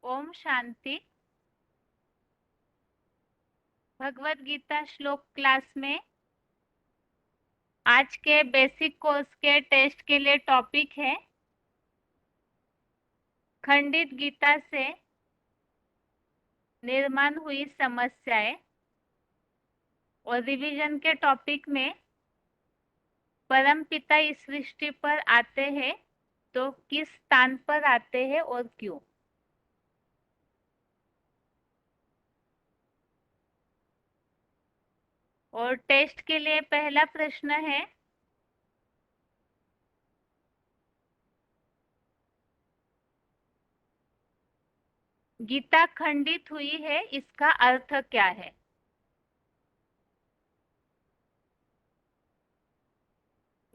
ओम शांति। भगवत गीता श्लोक क्लास में आज के बेसिक कोर्स के टेस्ट के लिए टॉपिक है खंडित गीता से निर्माण हुई समस्याएं, और रिवीजन के टॉपिक में परम पिता इस सृष्टि पर आते हैं तो किस स्थान पर आते हैं और क्यों। और टेस्ट के लिए पहला प्रश्न है, गीता खंडित हुई है, इसका अर्थ क्या है।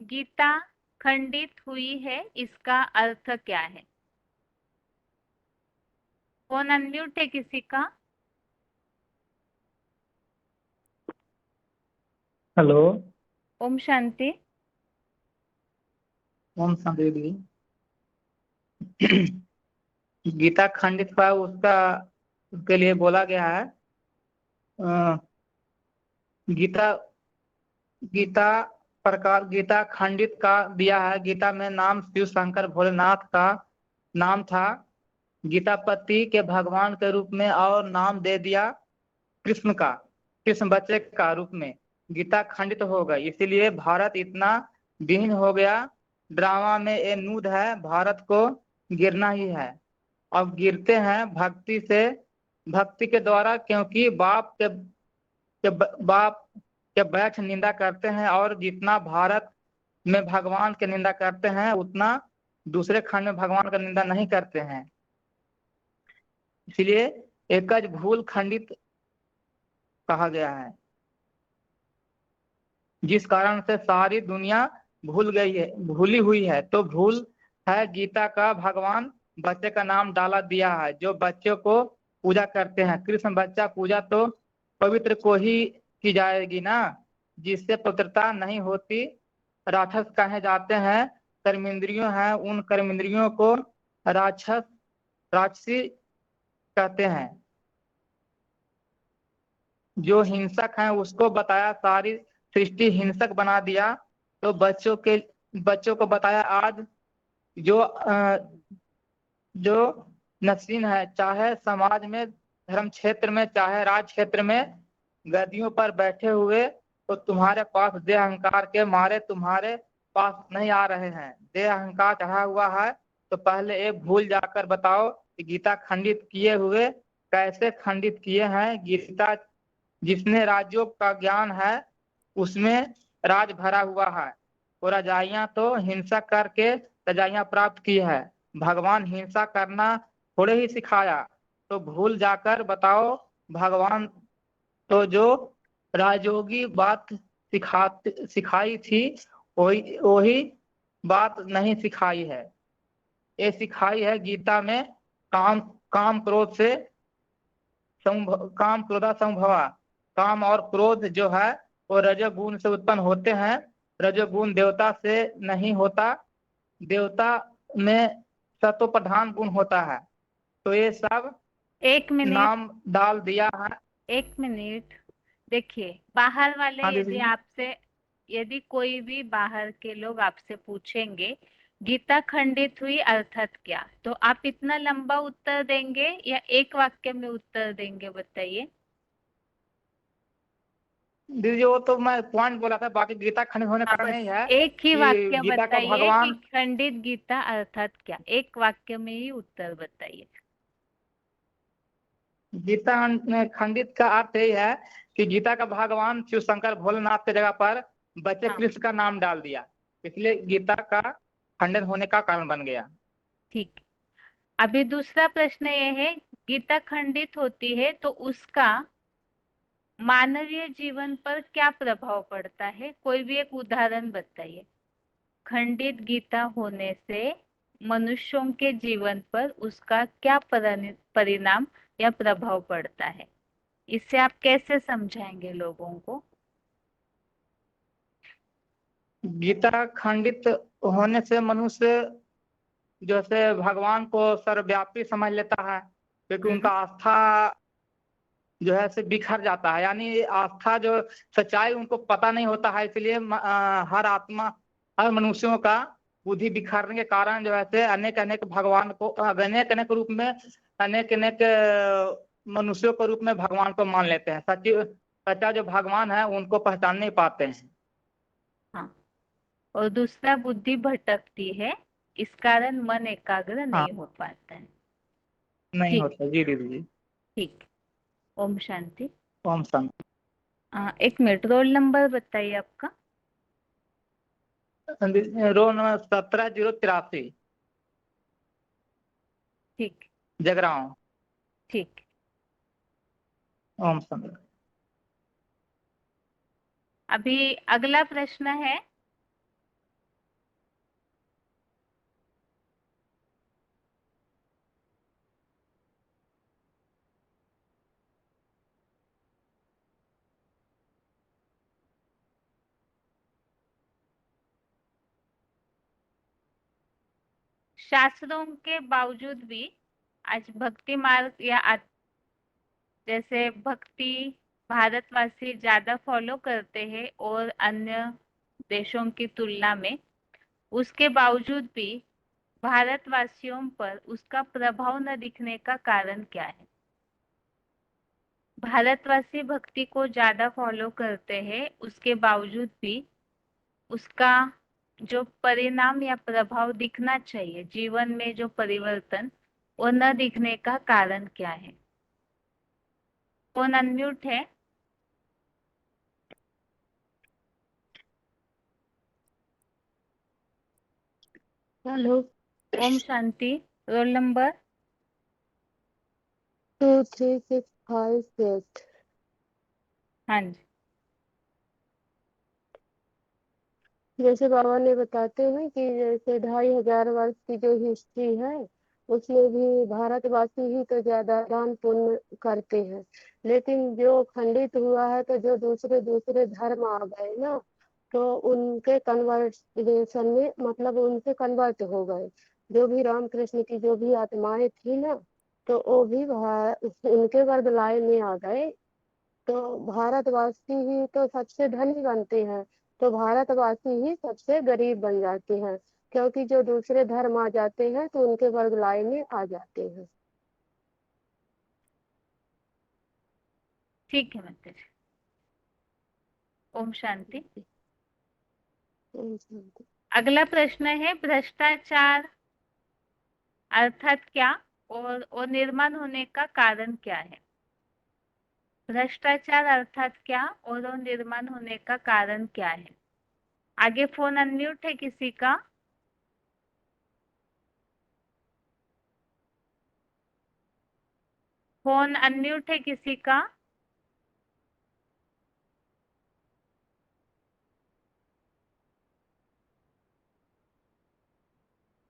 गीता खंडित हुई है, इसका अर्थ क्या है। फोन अनम्यूट है किसी का। हेलो। ओम शांति। ओम शांति दीदी। गीता खंडित हुआ उसका उसके लिए बोला गया है। अ, गीता गीता प्रकार गीता खंडित का दिया है। गीता में नाम शिव शंकर भोलेनाथ का नाम था। गीतापति के भगवान के रूप में और नाम दे दिया कृष्ण का, कृष्ण बच्चे का रूप में। गीता खंडित हो गई, इसीलिए भारत इतना विहीन हो गया। ड्रामा में ये नूद है, भारत को गिरना ही है। अब गिरते हैं भक्ति के द्वारा, क्योंकि बाप के बैठ निंदा करते हैं, और जितना भारत में भगवान की निंदा करते हैं उतना दूसरे खंड में भगवान का निंदा नहीं करते हैं। इसलिए एकज भूल खंडित कहा गया है, जिस कारण से सारी दुनिया भूली हुई है। तो भूल है गीता का भगवान बच्चे का नाम डाला दिया है, जो बच्चों को पूजा करते हैं। कृष्ण बच्चा पूजा तो पवित्र को ही की जाएगी ना, जिससे पवित्रता नहीं होती। राक्षस कहे जाते हैं, कर्मेंद्रियों हैं, उन कर्मेंद्रियों को राक्षसी कहते हैं। जो हिंसक है उसको बताया सारी सृष्टि हिंसक बना दिया। तो बच्चों को बताया आज जो नसीन है, चाहे समाज में, धर्म क्षेत्र में, चाहे राज क्षेत्र में गद्दियों पर बैठे हुए, तो तुम्हारे पास देह अहंकार के मारे तुम्हारे पास नहीं आ रहे हैं। देह अहंकार चढ़ा हुआ है, तो पहले एक भूल जाकर बताओ कि गीता खंडित किए हुए कैसे खंडित किए हैं। गीता जिसने राज्यों का ज्ञान है उसमें राज भरा हुआ है, और रजाइयां तो हिंसा करके रजाइयां प्राप्त की है। भगवान हिंसा करना थोड़े ही सिखाया, तो भूल जाकर बताओ भगवान तो जो राजयोगी बात सिखाई थी वही बात नहीं सिखाई है। ये सिखाई है गीता में काम काम क्रोध से काम क्रोधा संभवा। काम और क्रोध जो है वो रजोगुण से उत्पन्न होते हैं। रजोगुण देवता से नहीं होता, देवता में सत्व प्रधान गुण होता है। तो ये सब एक मिनट। नाम डाल दिया है। एक मिनट। देखिए, बाहर वाले हाँ दीदी। यदि कोई भी बाहर के लोग आपसे पूछेंगे गीता खंडित हुई अर्थात क्या, तो आप इतना लंबा उत्तर देंगे या एक वाक्य में उत्तर देंगे, बताइए। दीदी वो तो मैं पॉइंट बोला था, बाकी गीता खंडित होने का हाँ, कारण बस यही है एक ही कि वाक्य गीता का बताइए कि भगवान खंडित गीता अर्थात क्या, एक वाक्य में ही उत्तर बताइए। गीता में खंडित का अर्थ यही है कि गीता का भगवान शिव शंकर भोलेनाथ के जगह पर बच्चे हाँ, कृष्ण का नाम डाल दिया, इसलिए गीता का खंडन होने का कारण बन गया। ठीक। अभी दूसरा प्रश्न ये है, गीता खंडित होती है तो उसका मानवीय जीवन पर क्या प्रभाव पड़ता है, कोई भी एक उदाहरण बताइए। खंडित गीता होने से मनुष्यों के जीवन पर उसका क्या परिणाम या प्रभाव पड़ता है, इससे आप कैसे समझाएंगे लोगों को। गीता खंडित होने से मनुष्य जैसे भगवान को सर्वव्यापी समझ लेता है, क्योंकि उनका आस्था जो है से बिखर जाता है, यानी आस्था जो सच्चाई उनको पता नहीं होता है, इसलिए हर आत्मा, हर मनुष्यों का बुद्धि बिखरने के कारण जो है से अनेक अनेक भगवान को, अनेक अनेक रूप में, अनेक अनेक मनुष्यों के रूप में भगवान को मान लेते हैं। सच्चा जो भगवान है उनको पहचान नहीं पाते हैं। हाँ, और दूसरा बुद्धि भटकती है, इस कारण मन एकाग्र हाँ, नहीं हो पाता है। नहीं ठीक, होता। जी दीदी जी। ठीक। ओम शांति। ओम शांति। एक मिनट, रोल नंबर बताइए आपका। रोल नंबर 17-083 ठीक, जगरांव। ठीक। ओम शांति। अभी अगला प्रश्न है, शास्त्रों के बावजूद भी आज भक्ति मार्ग या जैसे भक्ति भारतवासी ज्यादा फॉलो करते हैं और अन्य देशों की तुलना में, उसके बावजूद भी भारतवासियों पर उसका प्रभाव न दिखने का कारण क्या है? भारतवासी भक्ति को ज्यादा फॉलो करते हैं, उसके बावजूद भी उसका जो परिणाम या प्रभाव दिखना चाहिए, जीवन में जो परिवर्तन, वो न दिखने का कारण क्या है? कौन अनम्यूट है? हेलो। ओम शांति। Roll number 23658। हाँ जी। जैसे बाबा ने बताते हैं कि जैसे 2500 वर्ष की जो हिस्ट्री है उसमें भी भारतवासी ही तो ज्यादा दान पुण्य करते हैं, लेकिन जो खंडित हुआ है तो जो दूसरे दूसरे धर्म आ गए ना, तो उनके कन्वर्सेशन में मतलब उनसे कन्वर्ट हो गए। जो भी रामकृष्ण की जो भी आत्माएं थी ना, तो वो भी उनके बरगलाए में आ गए। तो भारतवासी ही तो सबसे धनी बनते हैं, तो भारतवासी ही सबसे गरीब बन जाते हैं, क्योंकि जो दूसरे धर्म आ जाते हैं तो उनके वर्गलाए में आ जाते हैं। ठीक है माता जी। ओम शांति। अगला प्रश्न है, भ्रष्टाचार अर्थात क्या और निर्माण होने का कारण क्या है? भ्रष्टाचार अर्थात क्या और निर्माण होने का कारण क्या है? आगे फोन अनम्यूट है किसी का? फोन अनम्यूट है किसी का?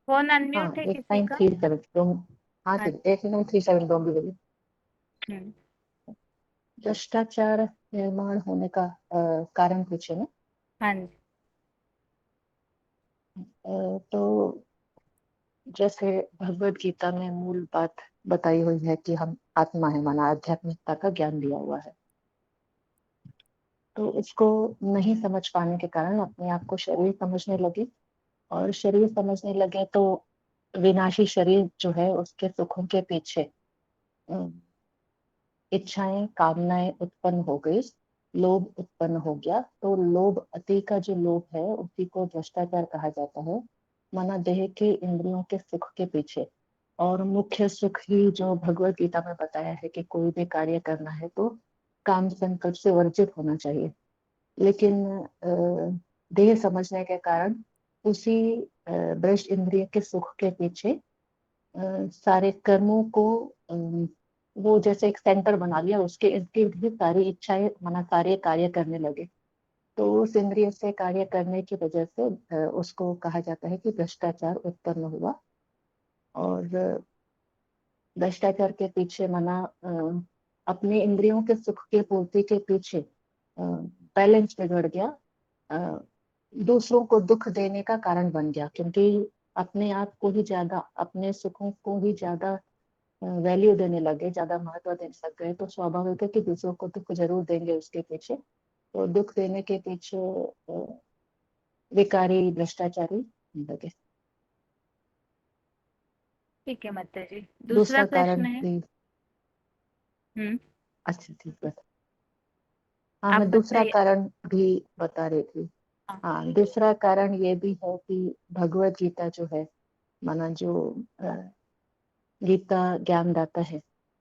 फोन हाँ अनम्यूट है एट किसी नाइन का? थ्री सेवन दो। हाँ हाँ। ठीक, 8937 दो भी बोलिए। हम्म, भ्रष्टाचार निर्माण होने का कारण पूछे ना। हाँ जी। तो जैसे भगवत गीता में मूल बात बताई हुई है कि हम आत्मा है, माना आध्यात्मिकता का ज्ञान दिया हुआ है। तो उसको नहीं समझ पाने के कारण अपने आप को शरीर समझने लगे, और शरीर समझने लगे तो विनाशी शरीर जो है उसके सुखों के पीछे इच्छाएं, कामनाएं उत्पन्न हो गई, लोभ उत्पन्न हो गया। तो लोभ, अति का जो लोभ है उसी को भ्रष्टाचार कहा जाता है, माना देह के इंद्रियों के सुख के पीछे। और मुख्य सुख ही जो भगवत गीता में बताया है कि कोई भी कार्य करना है तो काम संकल्प से वर्जित होना चाहिए। लेकिन देह समझने के कारण उसी भ्रष्ट इंद्रिय के सुख के पीछे सारे कर्मों को वो जैसे एक सेंटर बना लिया, उसके इर्द गिर्द ही सारी इच्छाएं, माना सारे कार्य करने लगे। तो उस इंद्रिय से कार्य करने की वजह से उसको कहा जाता है कि भ्रष्टाचार उत्पन्न हुआ। और भ्रष्टाचार के पीछे माना अपने इंद्रियों के सुख के पूर्ति के पीछे बैलेंस बिगड़ गया, अ, दूसरों को दुख देने का कारण बन गया, क्योंकि अपने आप को ही ज्यादा, अपने सुखों को ही ज्यादा वैल्यू देने लगे, ज्यादा महत्व देने लग गए, तो स्वाभाविक है कि दूसरों को दुख जरूर देंगे उसके पीछे। तो दुख देने के पीछे विकारी भ्रष्टाचारी लगे। ठीक है माता जी। दूसरा दूसरा कारण प्रश्न है। भी, हम्म, अच्छा ठीक है, हाँ आप मैं दूसरा बताइए। कारण भी बता रही थी। हाँ, हाँ, दूसरा कारण ये भी है कि भगवत गीता जो है, माना जो अ, गीता ज्ञानदाता है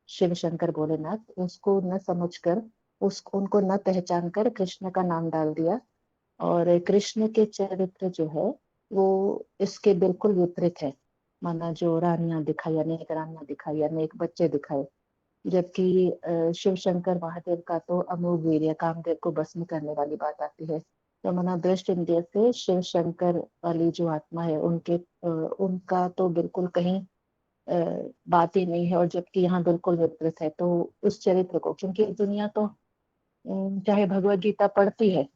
शिव शंकर भोलेनाथ, उसको न समझकर, उसको उनको न पहचान कर कृष्ण का नाम डाल दिया। और कृष्ण के चरित्र जो है वो इसके बिल्कुल विपरीत है। माना जो रानियां दिखाई, अनेक रानियां दिखाई, अनेक बच्चे दिखाए, जबकि शिव शंकर महादेव का तो अमोघ वीर्य, कामदेव को भस्म करने वाली बात आती है। तो माना दृष्ट इंद्रिय से शिव शंकर वाली जो आत्मा है उनके उनका तो बिल्कुल कहीं बात ही नहीं है, और जबकि यहाँ बिल्कुल विपरीत है। तो उस चरित्र को, क्योंकि दुनिया तो चाहे भगवत गीता पढ़ती है,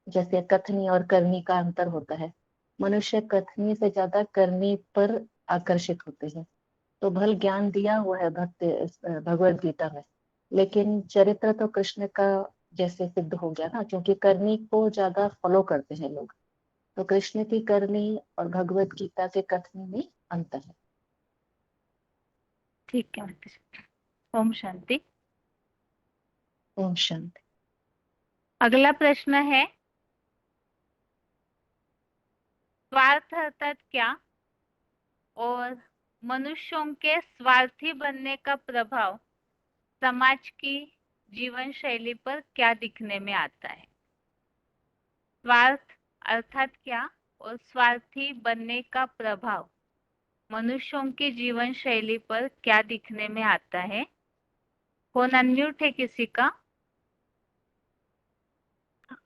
जैसे कथनी और करनी का अंतर होता है, मनुष्य कथनी से ज्यादा करनी पर आकर्षित होते हैं। तो भल ज्ञान दिया हुआ है भक्त भगवत गीता में, लेकिन चरित्र तो कृष्ण का जैसे सिद्ध हो गया ना, क्योंकि करनी को ज्यादा फॉलो करते हैं लोग। तो कृष्ण की करनी और भगवत गीता के कथनी में अंतर है। ठीक है माता जी। ओम शांति। ओम शांति। अगला प्रश्न है, स्वार्थ अर्थात क्या और मनुष्यों के स्वार्थी बनने का प्रभाव समाज की जीवन शैली पर क्या दिखने में आता है? स्वार्थ अर्थात क्या और स्वार्थी बनने का प्रभाव मनुष्यों की जीवन शैली पर क्या दिखने में आता है? फोन अनम्यूट है किसी का?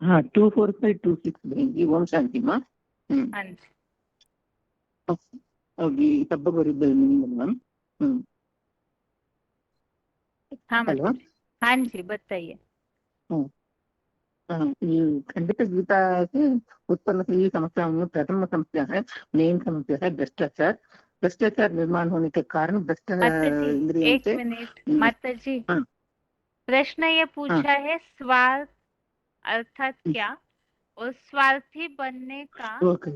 हाँ 24526 भेजी। ओम शांति माँ। हाँ जी, अभी तब्बवरिद्ध मैम। हाँ हेलो। माता जी। हाँ जी, बताइए। ये खंडित गीता से उत्पन्न हुई समस्याओं में प्रथम समस्या है, मेन समस्या है भ्रष्टाचार। भ्रष्टाचार निर्माण होने के कारण भ्रष्ट माता जी इंद्रियों एक से। मिनट, माता जी हाँ प्रश्न ये हाँ पूछा है, स्वार्थ अर्थात क्या और स्वार्थी बनने का ओके।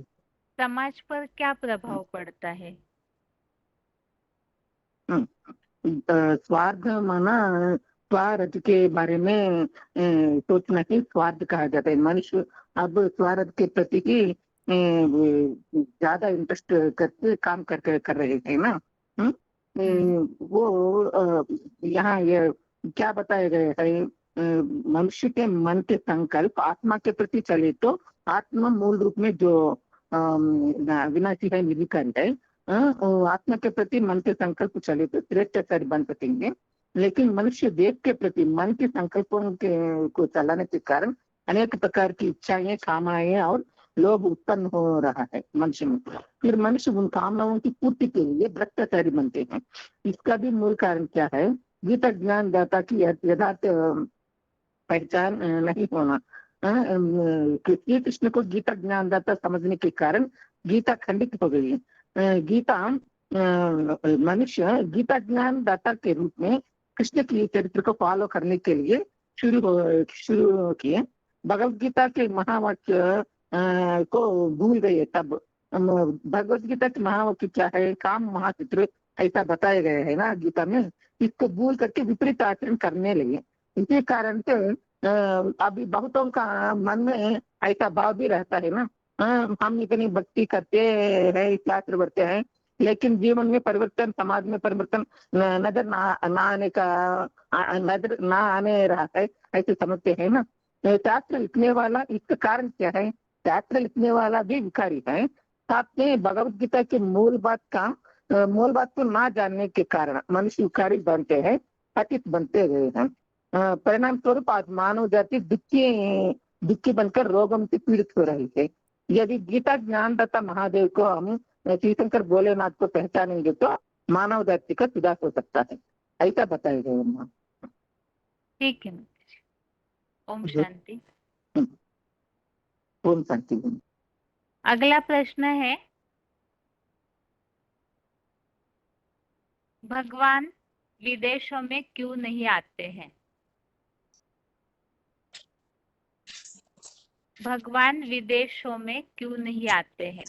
समाज पर क्या प्रभाव पड़ता है? स्वार्थ माना स्वार्थ के बारे में सोचना ही स्वार्थ कहा जाता है। मनुष्य अब स्वार्थ के प्रति ही ज्यादा इंटरेस्ट करके काम कर रहे थे ना। वो यहाँ ये क्या बताया गया है, मनुष्य के मन के संकल्प आत्मा के प्रति चले तो आत्मा मूल रूप में जो विनाशी है, निर्विकारी है। और आत्मा के प्रति मन के संकल्प चले तो श्रेष्ठाचारी बन सकेंगे। लेकिन मनुष्य देव के प्रति मन के संकल्पों के को चलाने के कारण अनेक प्रकार की इच्छाएं, कामनाएं और लोभ उत्पन्न हो रहा है मनुष्य में। फिर मनुष्य उन कामनाओं की पूर्ति के लिए भ्रष्टाचारी बनते हैं। इसका भी मूल कारण क्या है? गीता ज्ञान दाता की यथार्थ पहचान नहीं होना। श्री कृष्ण को गीता ज्ञानदाता समझने के कारण गीता खंडित हो गई है। गीता मनुष्य गीता ज्ञानदाता के रूप में कृष्ण की चरित्र को फॉलो करने के लिए शुरू किए। भगवत गीता के महावाक्य को भूल गए। तब भगवत गीता के महावाक्य क्या है? काम महाचित्र ऐसा बताया गया है ना गीता में। इसको भूल करके विपरीत आचरण करने लगे। इसी कारण से अभी बहुतों का मन में ऐसा भाव भी रहता है ना, हम इतनी भक्ति करते हैं, शास्त्र बढ़ते हैं, लेकिन जीवन में परिवर्तन, समाज में परिवर्तन नजर ना आने का नजर ना आने रहा है, ऐसे समझते हैं ना। शास्त्र लिखने वाला, इसका कारण क्या है? शास्त्र लिखने वाला भी विकारी है। साथ में भगवत गीता के मूल बात को ना जानने के कारण मनुष्य विकारी बनते हैं, पतित बनते गए हैं। परिणाम स्वरूप आज मानव जाति दुखी बनकर रोगों से पीड़ित हो रही है। यदि गीता ज्ञानदाता महादेव को हम तीर्थंकर भोलेनाथ को पहचानेंगे तो मानव जाति का सुधार हो सकता है, ऐसा बताया गया। ठीक है माता जी। ओम शांति। ओम शांति। अगला प्रश्न है, भगवान विदेशों में क्यों नहीं आते हैं? भगवान विदेशों में क्यों नहीं आते हैं?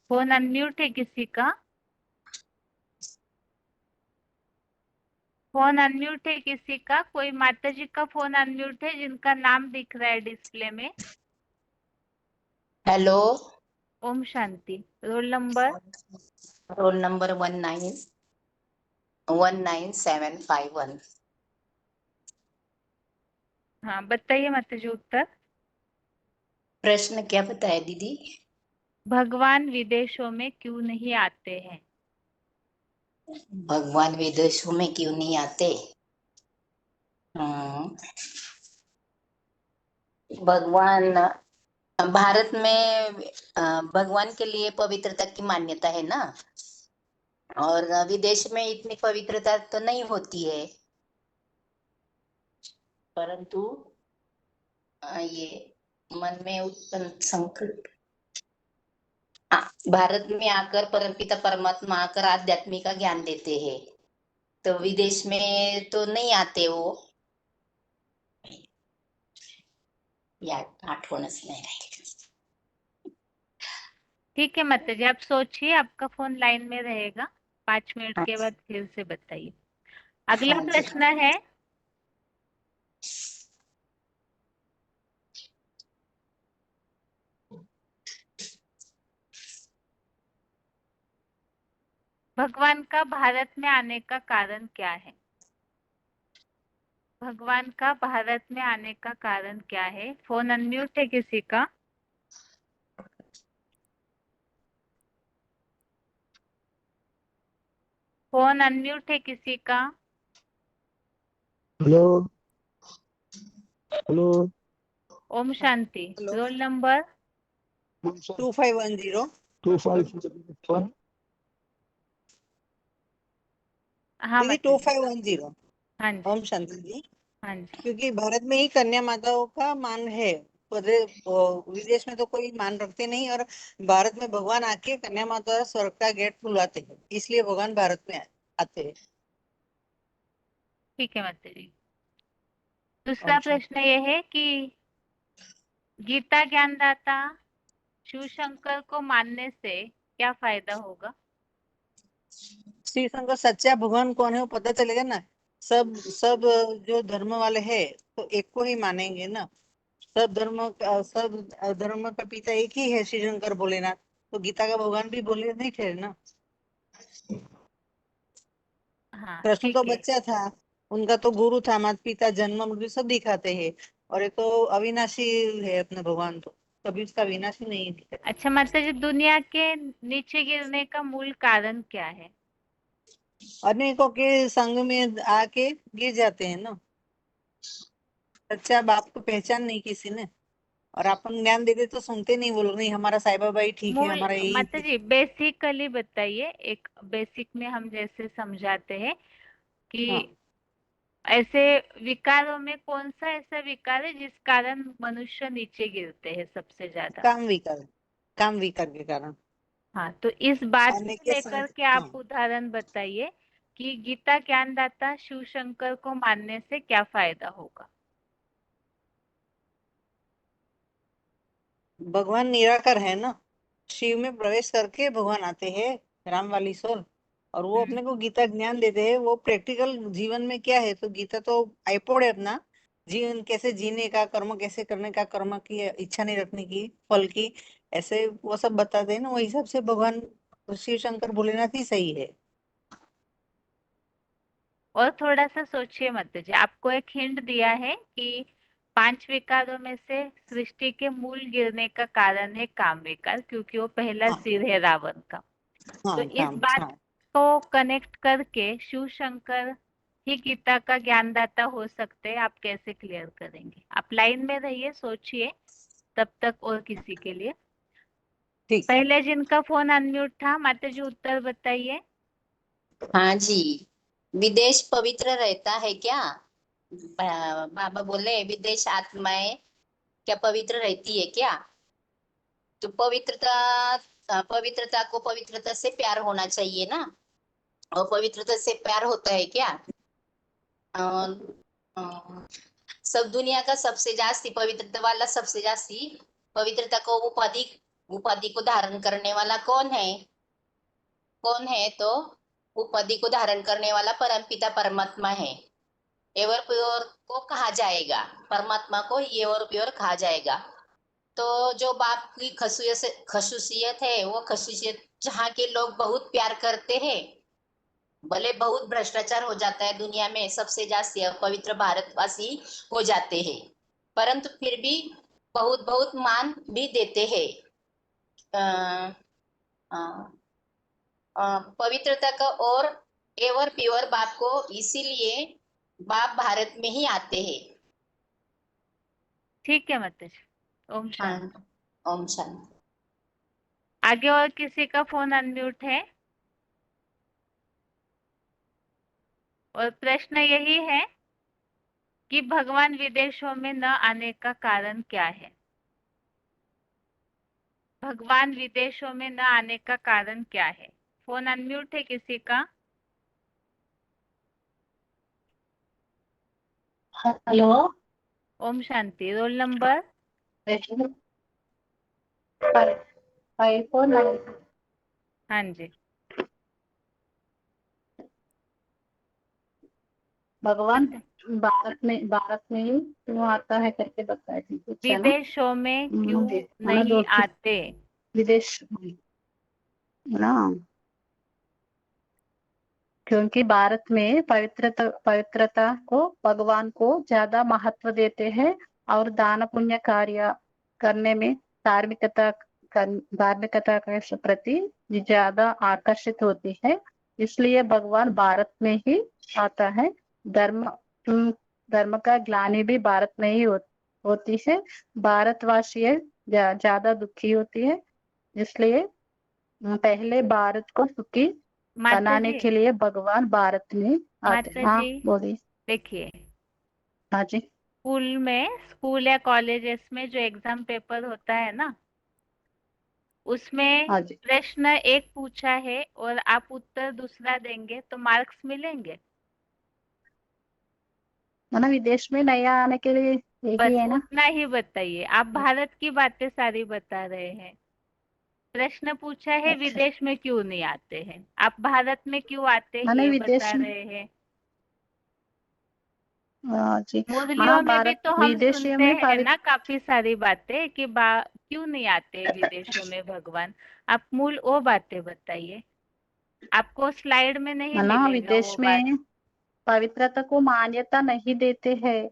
फोन अनम्यूट है किसी का? फोन अनम्यूट है किसी का? कोई माता जी का फोन अनम्यूट है जिनका नाम दिख रहा है डिस्प्ले में? हेलो। ओम शांति। Roll number? Roll number 19751। हाँ बताइए माता जी उत्तर। प्रश्न क्या बताया दीदी? भगवान विदेशों में क्यों नहीं आते हैं? भगवान विदेशों में क्यों नहीं आते? भगवान भारत में भगवान के लिए पवित्रता की मान्यता है ना, और विदेश में इतनी पवित्रता तो नहीं होती है, परंतु ये मन में उत्पन्न संकल्प भारत में आकर परमपिता परमात्मा आकर आध्यात्मिक का ज्ञान देते हैं, तो विदेश में तो नहीं आते वो, या आठवणच नाही राहिली। ठीक है माता जी, आप सोचिए, आपका फोन लाइन में रहेगा, 5 मिनट के बाद फिर से बताइए। अगला हाँ जी। प्रश्न है, भगवान का भारत में आने का कारण क्या है? भगवान का भारत में आने का कारण क्या है? फोन अनम्यूट है किसी का? फोन अनम्यूट है किसी का? Hello hello. ओम शांति। हेलो। Roll number? 2510। 25 हाँ दीदी माता जी। 2510। हाँ जी। ओम शांति जी। हाँ जी। क्योंकि भारत में ही कन्या माताओं का मान है, विदेश में तो कोई मान रखते नहीं, और भारत में भगवान आके कन्या माता स्वर्ग का गेट खुलवाते हैं, इसलिए भगवान भारत में आते हैं। ठीक है माता जी। ओम दूसरा शांति। प्रश्न ये है कि गीता ज्ञानदाता शिव शंकर को मानने से क्या फायदा होगा? श्री शंकर सच्चा भगवान कौन है वो पता चलेगा ना। सब सब जो धर्म वाले हैं तो एक को ही मानेंगे ना। सब धर्म का पिता एक ही है, श्री शंकर भोलेनाथ। तो गीता का भगवान भी भोले नहीं थे ना। हाँ कृष्ण तो ठीक है। बच्चा था, उनका तो गुरु था, माता पिता जन्म मृत्यु सब दिखाते हैं। और ये तो अविनाशी है अपने भगवान, तो कभी उसका विनाशी नहीं दिखा। अच्छा माता जी, दुनिया के नीचे गिरने का मूल कारण क्या है? अनेकों के संग में आके गिर जाते हैं ना। सच्चा बाप को पहचान नहीं किसी ने, और अपन ज्ञान देते तो सुनते नहीं, वो लोग नहीं हमारा साईं बाबा ही ठीक है, मूल हमारा यही माता जी बेसिकली बताइए, एक बेसिक में हम जैसे समझाते हैं कि हाँ। ऐसे विकारों में कौन सा ऐसा विकार है जिस कारण मनुष्य नीचे गिरते हैं सबसे ज्यादा? काम विकार के कारण। हाँ, तो इस बात आने को के लेकर संग, के हाँ। आप उदाहरण बताइए कि गीता ज्ञानदाता शिव शंकर को मानने से क्या फायदा होगा? भगवान निराकार है ना, शिव में प्रवेश करके भगवान आते हैं, राम वाली सोल। और वो अपने को गीता ज्ञान देते हैं, वो प्रैक्टिकल जीवन में क्या है, तो गीता तो आईपोड है अपना। जीवन कैसे जीने का, कर्म कैसे करने का, कर्म की इच्छा नहीं रखने की, फल की, ऐसे वो सब बताते हैं ना। वो हिसाब से भगवान शिव शंकर भोलेनाथ ही सही है। और थोड़ा सा सोचिए मत जी, आपको एक हिंट दिया है कि 5 विकारों में से सृष्टि के मूल गिरने का कारण है काम विकार, क्योंकि वो पहला हाँ सिर है रावण का। तो हाँ इस काम, बात हाँ। को कनेक्ट करके शिव शंकर ही गीता का ज्ञानदाता हो सकते हैं, आप कैसे क्लियर करेंगे? आप लाइन में रहिए, सोचिए तब तक, और किसी के लिए। ठीक। पहले जिनका फोन अनम्यूट था, माता जी उत्तर बताइए। हाँ जी। विदेश पवित्र रहता है क्या? बाबा बोले विदेश आत्माएं क्या पवित्र रहती है क्या? तो पवित्रता को पवित्रता से प्यार होना चाहिए ना। अपवित्रता से प्यार होता है क्या? अ, अ, सब दुनिया का सबसे जास्ती पवित्रता वाला, सबसे जास्ती पवित्रता को उपाधि को धारण करने वाला कौन है? कौन है? तो उपाधि को धारण करने वाला परमपिता परमात्मा है। एवर प्योर को कहा जाएगा, परमात्मा को ये और प्योर कहा जाएगा। तो जो बाप की खसूसियत है, वो खसूसियत जहाँ के लोग बहुत प्यार करते हैं, भले बहुत भ्रष्टाचार हो जाता है दुनिया में, सबसे ज्यादा पवित्र भारतवासी हो जाते हैं, परंतु फिर भी बहुत बहुत मान भी देते हैं पवित्रता का और एवर प्योर बाप को। इसीलिए बाप भारत में ही आते हैं। ठीक है माताजी, ओम शांति। ओम शांति। आगे और किसी का फोन अनम्यूट है? और प्रश्न यही है कि भगवान विदेशों में न आने का कारण क्या है? भगवान विदेशों में न आने का कारण क्या है? फोन अनम्यूट है किसी का? हेलो, ओम शांति। Roll number? 549। हाँ जी। भगवान भारत में ही क्यों आता है करके बताए थे कुछ, है ना? विदेशों में क्यों मतलब नहीं दो आते? विदेश में ना, क्योंकि भारत में पवित्रता को भगवान को ज्यादा महत्व देते हैं और दान पुण्य कार्य करने में धार्मिकता के प्रति ज्यादा आकर्षित होती है। इसलिए भगवान भारत में ही आता है। धर्म धर्म का ग्लानि भी भारत में ही होती है। भारतवासी ज्यादा दुखी होती है, इसलिए पहले भारत को सुखी बनाने माताजी, के लिए भगवान भारत में आते हैं। हाँ माताजी बोलिए। देखिए, हाँ जी। स्कूल या कॉलेजेस में जो एग्जाम पेपर होता है ना, उसमें हाँ जी, प्रश्न एक पूछा है और आप उत्तर दूसरा देंगे तो मार्क्स मिलेंगे। ना विदेश में नया आने के लिए यही बस है ना। उतना ही बताइए। आप भारत की बातें सारी बता रहे हैं। प्रश्न पूछा है अच्छा, विदेश में क्यों नहीं आते हैं, आप भारत में क्यों आते मैंने ये बता विदेश में, रहे हैं। हाँ जी, मुरलियों मना में भी भारत तो हम विदेशियों सुनते में हैं ना काफी सारी बातें कि क्यों नहीं आते विदेशों में भगवान। आप मूल वो बातें बताइए। आपको स्लाइड में नहीं मना मिलेगा विदेश वो बात। में पवित्रता को मान्यता नहीं देते हैं,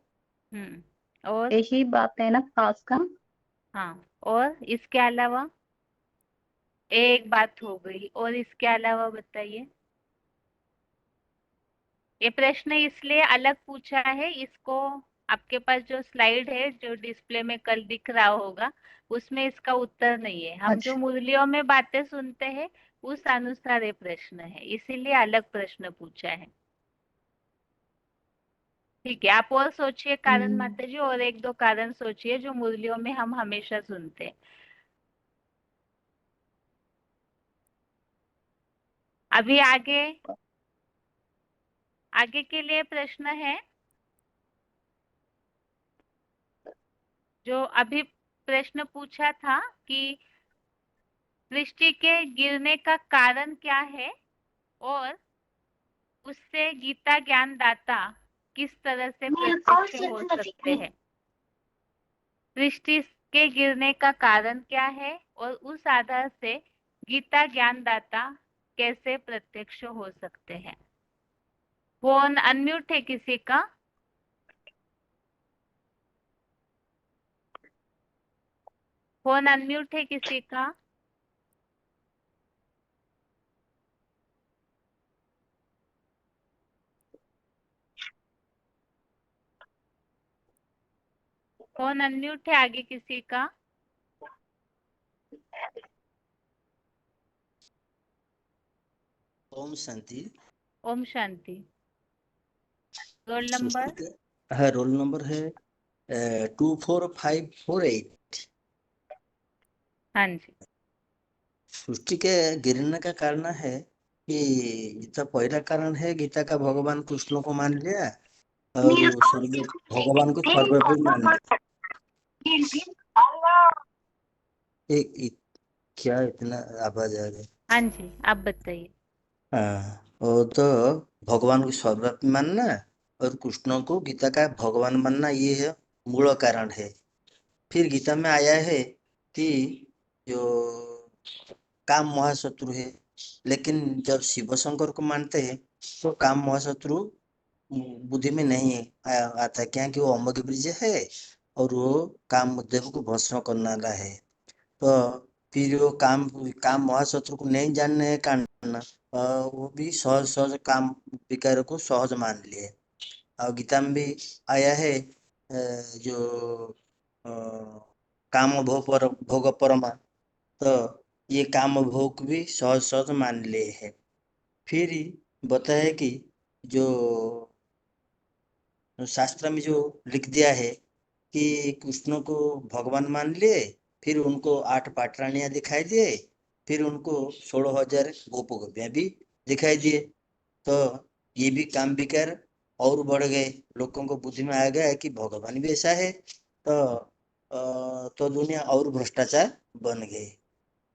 और यही बात है ना खास का। हाँ, और इसके अलावा एक बात हो गई, और इसके अलावा बताइए। ये प्रश्न इसलिए अलग पूछा है, इसको आपके पास जो स्लाइड है जो डिस्प्ले में कल दिख रहा होगा, उसमें इसका उत्तर नहीं है। हम जो अच्छा, मुरलियों में बातें सुनते हैं उस अनुसार ये प्रश्न है, इसीलिए अलग प्रश्न पूछा है। ठीक है, आप और सोचिए कारण माता जी, और एक दो कारण सोचिए जो मुरलियों में हम हमेशा सुनते हैं। अभी आगे आगे के लिए प्रश्न है जो अभी प्रश्न पूछा था कि सृष्टि के गिरने का कारण क्या है और उससे गीता ज्ञानदाता किस तरह से प्रत्यक्ष हो सकते हैं। सृष्टि के गिरने का कारण क्या है और उस आधार से गीता ज्ञानदाता कैसे प्रत्यक्ष हो सकते हैं। फोन अनम्यूट है किसी का? फोन अनम्यूट है किसी का? फोन अनम्यूट है आगे किसी का? ओम शांति। ओम शांति। रोल सृष्टि नंबर? का है, रोल नंबर है 24548। हाँ जी। सृष्टि के गिरने का कारण है कि गीता पहला कारण है, गीता का भगवान कृष्ण को मान लिया और सर्व भगवान को सर्वव्यापी मान लिया। क्या इतना आवाज आ गया? हाँ जी, आप बताइए। हाँ, वो तो भगवान को सर्वव्यापी मानना और कृष्ण को गीता का भगवान मानना, ये है मूल कारण है। फिर गीता में आया है कि जो काम महाशत्रु है, लेकिन जब शिव शंकर को मानते हैं तो काम महाशत्रु बुद्धि में नहीं आता, क्या कि वो अमोघ ब्रिज है और वो काम देव को भस्म करने वाला है। तो फिर वो काम महाशत्रु को नहीं जानने के कारण वो भी सहज सहज काम विकार को सहज मान लिए। और गीता में भी आया है जो काम भोग परमा, तो ये काम भोग भी सहज सहज मान लिए है। फिर बताया कि जो शास्त्र में जो लिख दिया है कि कृष्ण को भगवान मान लिए, फिर उनको 8 पाटरानियां दिखाई दिए, फिर उनको 16,000 गोप गोपियां भी दिखाई दिए। तो ये भी काम विकार और बढ़ गए, लोगों को बुद्धि में आ गया कि भगवान भी ऐसा है। तो दुनिया और भ्रष्टाचार बन गई।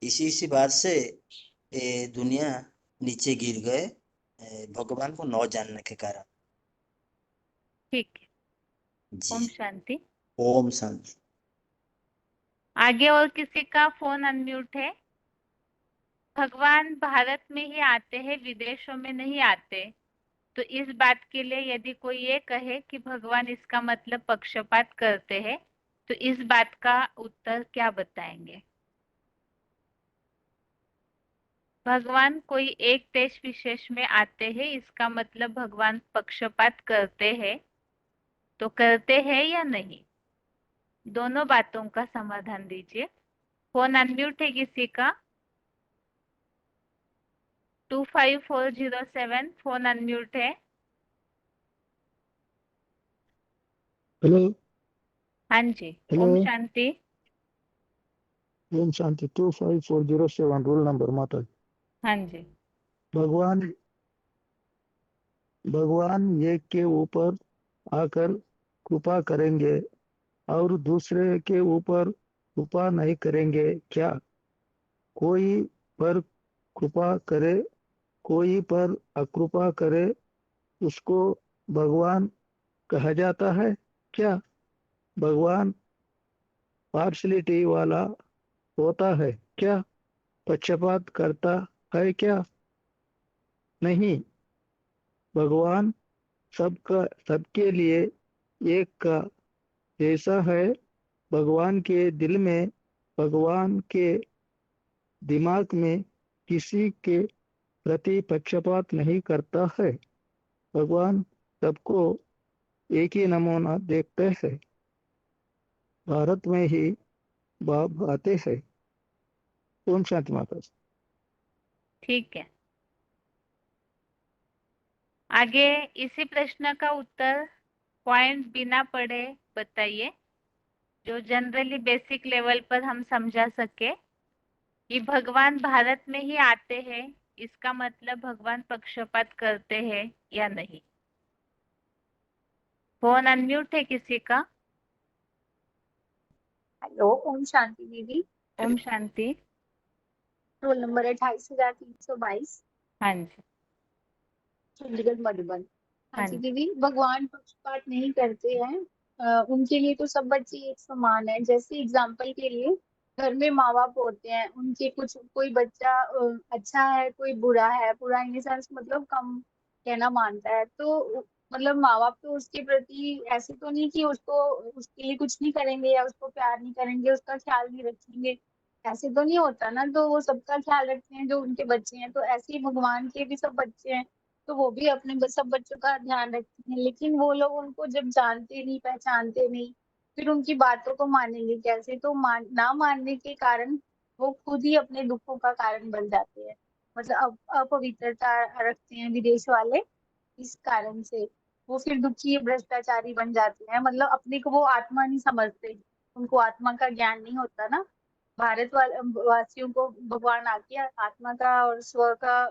इसी बात से ये दुनिया नीचे गिर गए, भगवान को न जानने के कारण। ठीक है, ओम जी, शांति। ओम शांति। आगे और किसी का फोन अनम्यूट है? भगवान भारत में ही आते हैं, विदेशों में नहीं आते, तो इस बात के लिए यदि कोई ये कहे कि भगवान इसका मतलब पक्षपात करते हैं, तो इस बात का उत्तर क्या बताएंगे? भगवान कोई एक देश विशेष में आते हैं, इसका मतलब भगवान पक्षपात करते हैं, तो करते हैं या नहीं? दोनों बातों का समाधान दीजिए। फोन अनम्यूट है किसी का? 25407 फोन अनम्यूट है। हेलो। हाँ जी, हेलो। ओम शांति। ओम शांति। 25407 रोल नंबर माता जी। हाँ जी। भगवान भगवान एक के ऊपर आकर कृपा करेंगे और दूसरे के ऊपर कृपा नहीं करेंगे क्या? कोई पर कृपा करे, कोई पर अकृपा करे, उसको भगवान कहा जाता है क्या? भगवान पार्शलिटी वाला होता है क्या? पक्षपात करता है क्या? नहीं, भगवान सबके लिए एक का जैसा है। भगवान के दिल में, भगवान के दिमाग में किसी के प्रति पक्षपात नहीं करता है। भगवान सबको एक ही नमूना देखते हैं। भारत में ही बाप आते हैं। ओम शांति माता। ठीक है, आगे इसी प्रश्न का उत्तर पॉइंट बिना पढ़े बताइए, जो जनरली बेसिक लेवल पर हम समझा सके कि भगवान भारत में ही आते हैं, इसका मतलब भगवान पक्षपात करते हैं या नहीं? फोन अनम्यूट है किसी का? हेलो, ओम शांति दीदी। ओम शांति। Roll number 28,322। हाँ जी। चंडीगढ़ मधुबन। हाँ हाँ जी जी। दीदी, भगवान पक्षपात नहीं करते हैं। उनके लिए तो सब बच्चे एक समान है। जैसे एग्जाम्पल के लिए घर में माँ बाप होते हैं, उनके कुछ कोई बच्चा अच्छा है, कोई बुरा है। बुरा इन सेंस मतलब कम कहना मानता है, तो मतलब माँ बाप तो उसके प्रति ऐसे तो नहीं कि उसको उसके लिए कुछ नहीं करेंगे या उसको प्यार नहीं करेंगे, उसका ख्याल नहीं रखेंगे। ऐसे तो नहीं होता ना, तो वो सबका ख्याल रखते हैं जो उनके बच्चे हैं। तो ऐसे ही भगवान के भी सब बच्चे हैं, तो वो भी अपने सब बच्चों का ध्यान रखते हैं। लेकिन वो लोग उनको जब जानते नहीं, पहचानते नहीं, फिर उनकी बातों को मानेंगे कैसे? तो ना मानने के कारण वो खुद ही अपने दुखों का कारण बन जाते हैं। मतलब अपवित्रता रखते हैं विदेश वाले, इस कारण से वो फिर दुखी भ्रष्टाचारी बन जाते हैं। मतलब अपने को वो आत्मा नहीं समझते, उनको आत्मा का ज्ञान नहीं होता ना। भारत वासियों को भगवान आके आत्मा का और स्व का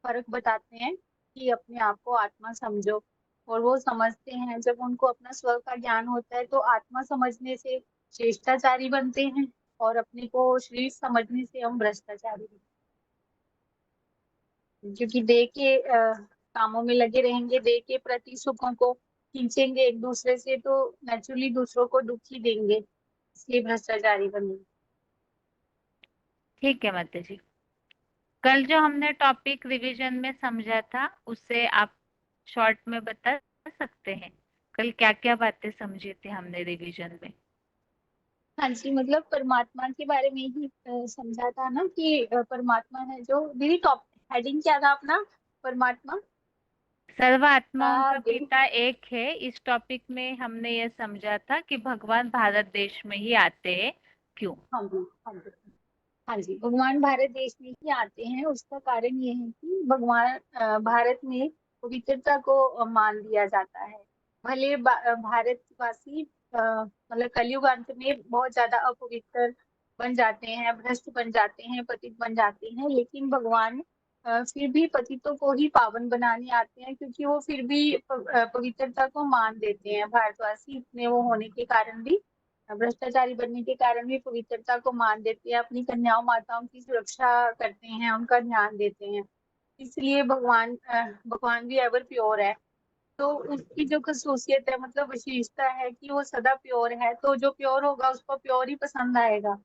फर्क बताते हैं कि अपने आप को आत्मा समझो, और वो समझते हैं। जब उनको अपना स्व का ज्ञान होता है तो आत्मा समझने से श्रेष्ठाचारी बनते हैं, और अपने को श्रेष्ठ समझने से हम भ्रष्टाचारी बनते हैं। क्योंकि देह के कामों में लगे रहेंगे, देह के प्रति सुखों को खींचेंगे एक दूसरे से, तो नेचुरली दूसरों को दुखी देंगे, इसलिए भ्रष्टाचारी बनेंगे। ठीक है माता जी। कल जो हमने टॉपिक रिवीजन में समझा था उससे आप शॉर्ट में बता सकते हैं कल क्या क्या बातें समझी थी हमने रिवीजन में? हाँ जी, मतलब परमात्मा के बारे में ही समझा था ना कि परमात्मा है जो, दीदी टॉप हेडिंग क्या था अपना? परमात्मा सर्व आत्माओं का का दिल। पिता एक है। इस टॉपिक में हमने ये समझा था कि भगवान भारत देश में ही आते हैं, क्यों? हाँ जी, हाँ जी, हाँ जी, भगवान भारत देश में ही आते हैं। उसका कारण ये है कि भगवान भारत में पवित्रता को मान दिया जाता है। भले भारतवासी मतलब कलयुग अंत में बहुत ज्यादा अपवित्र बन जाते हैं, भ्रष्ट बन जाते हैं, पतित बन जाते हैं, लेकिन भगवान फिर भी पतितों को ही पावन बनाने आते हैं, क्योंकि वो फिर भी पवित्रता को मान देते हैं। भारतवासी इतने वो होने के कारण भी, भ्रष्टाचारी बनने के कारण भी पवित्रता को मान देते हैं, अपनी कन्याओं माताओं की सुरक्षा करते हैं, उनका ध्यान देते हैं। इसलिए भगवान भी एवर प्योर है। तो उसकी जो खसूसियत है, मतलब विशेषता है कि वो सदा प्योर है, तो जो प्योर होगा उसको प्योर ही पसंद आएगा।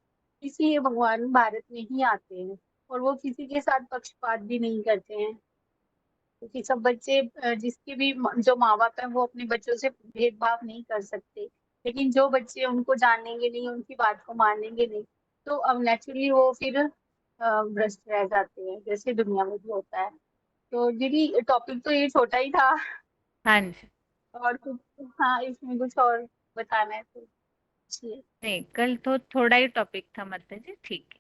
इसलिए भगवान भारत में ही आते हैं, और वो किसी के साथ पक्षपात भी नहीं करते हैं, क्योंकि सब बच्चे जिसके भी जो माँ बाप है वो अपने बच्चों से भेदभाव नहीं कर सकते। लेकिन जो बच्चे उनको जानेंगे नहीं, उनकी बात को मानेंगे नहीं, तो अब नेचुरली वो फिर भ्रष्ट रह जाते हैं, जैसे दुनिया में भी होता है। तो दीदी टॉपिक तो ये छोटा ही था, हाँ जी। और कुछ, हाँ इसमें कुछ और बताना है तो पूछिए। नहीं, कल तो थोड़ा ही टॉपिक था माता जी। ठीक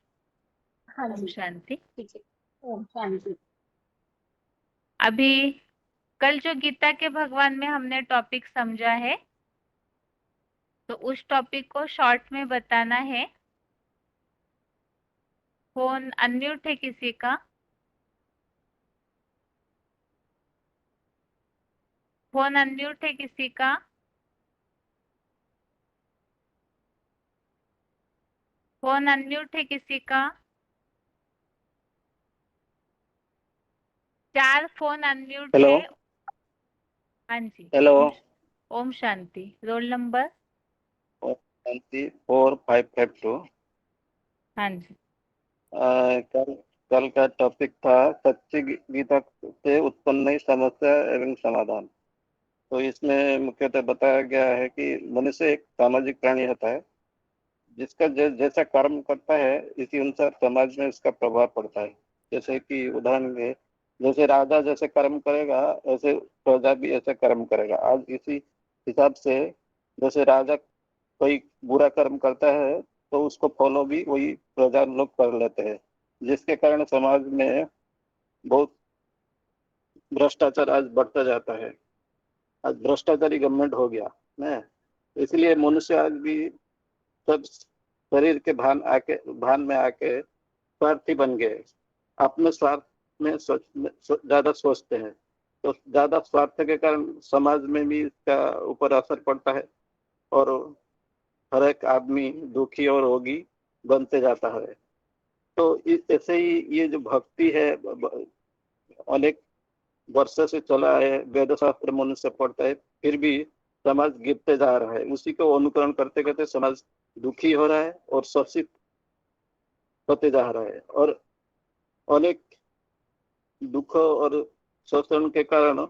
हाँ है, ओम जी, शांति। ठीक है। ओम शांति। अभी कल जो गीता के भगवान में हमने टॉपिक समझा है, तो उस टॉपिक को शॉर्ट में बताना है। फोन अनम्यूट है किसी का? फोन अनम्यूट है किसी का? फोन अनम्यूट है किसी का? 4 फोन अनम्यूट हेलो है। हाँ जी। हेलो। ओम शांति। Roll number? 4552। हाँ जी। कल कल का टॉपिक था सच्ची गीता से उत्पन्न नई समस्या एवं समाधान। तो इसमें मुख्यतः बताया गया है कि मनुष्य एक सामाजिक प्राणी होता है, जिसका जैसा कर्म करता है इसी अनुसार समाज में उसका प्रभाव पड़ता है। जैसे कि उदाहरण के, जैसे राजा जैसे कर्म करेगा ऐसे प्रजा भी ऐसे कर्म करेगा। आज इसी हिसाब से जैसे राजा कोई बुरा कर्म करता है तो उसको फॉलो भी वही प्रजा लोग कर लेते हैं, जिसके कारण समाज में बहुत भ्रष्टाचार आज बढ़ता जाता है। आज भ्रष्टाचारी गवर्नमेंट हो गया ना, इसलिए मनुष्य आज भी सब शरीर के भान में आके स्वार्थी बन गए। अपने स्वार्थ में ज्यादा सोचते हैं, तो ज्यादा स्वार्थ के कारण समाज में भी इसका ऊपर असर पड़ता है, और हर एक आदमी दुखी और रोगी बनते जाता है। तो ऐसे ही ये जो भक्ति है अनेक वर्षों से चला है, वेद शास्त्र मनुष्य पढ़ता है, फिर भी समाज गिरते जा रहा है। उसी को अनुकरण करते करते समाज दुखी हो रहा है और शोषित होते जा रहा है, और अनेक दुख और शोषण के कारण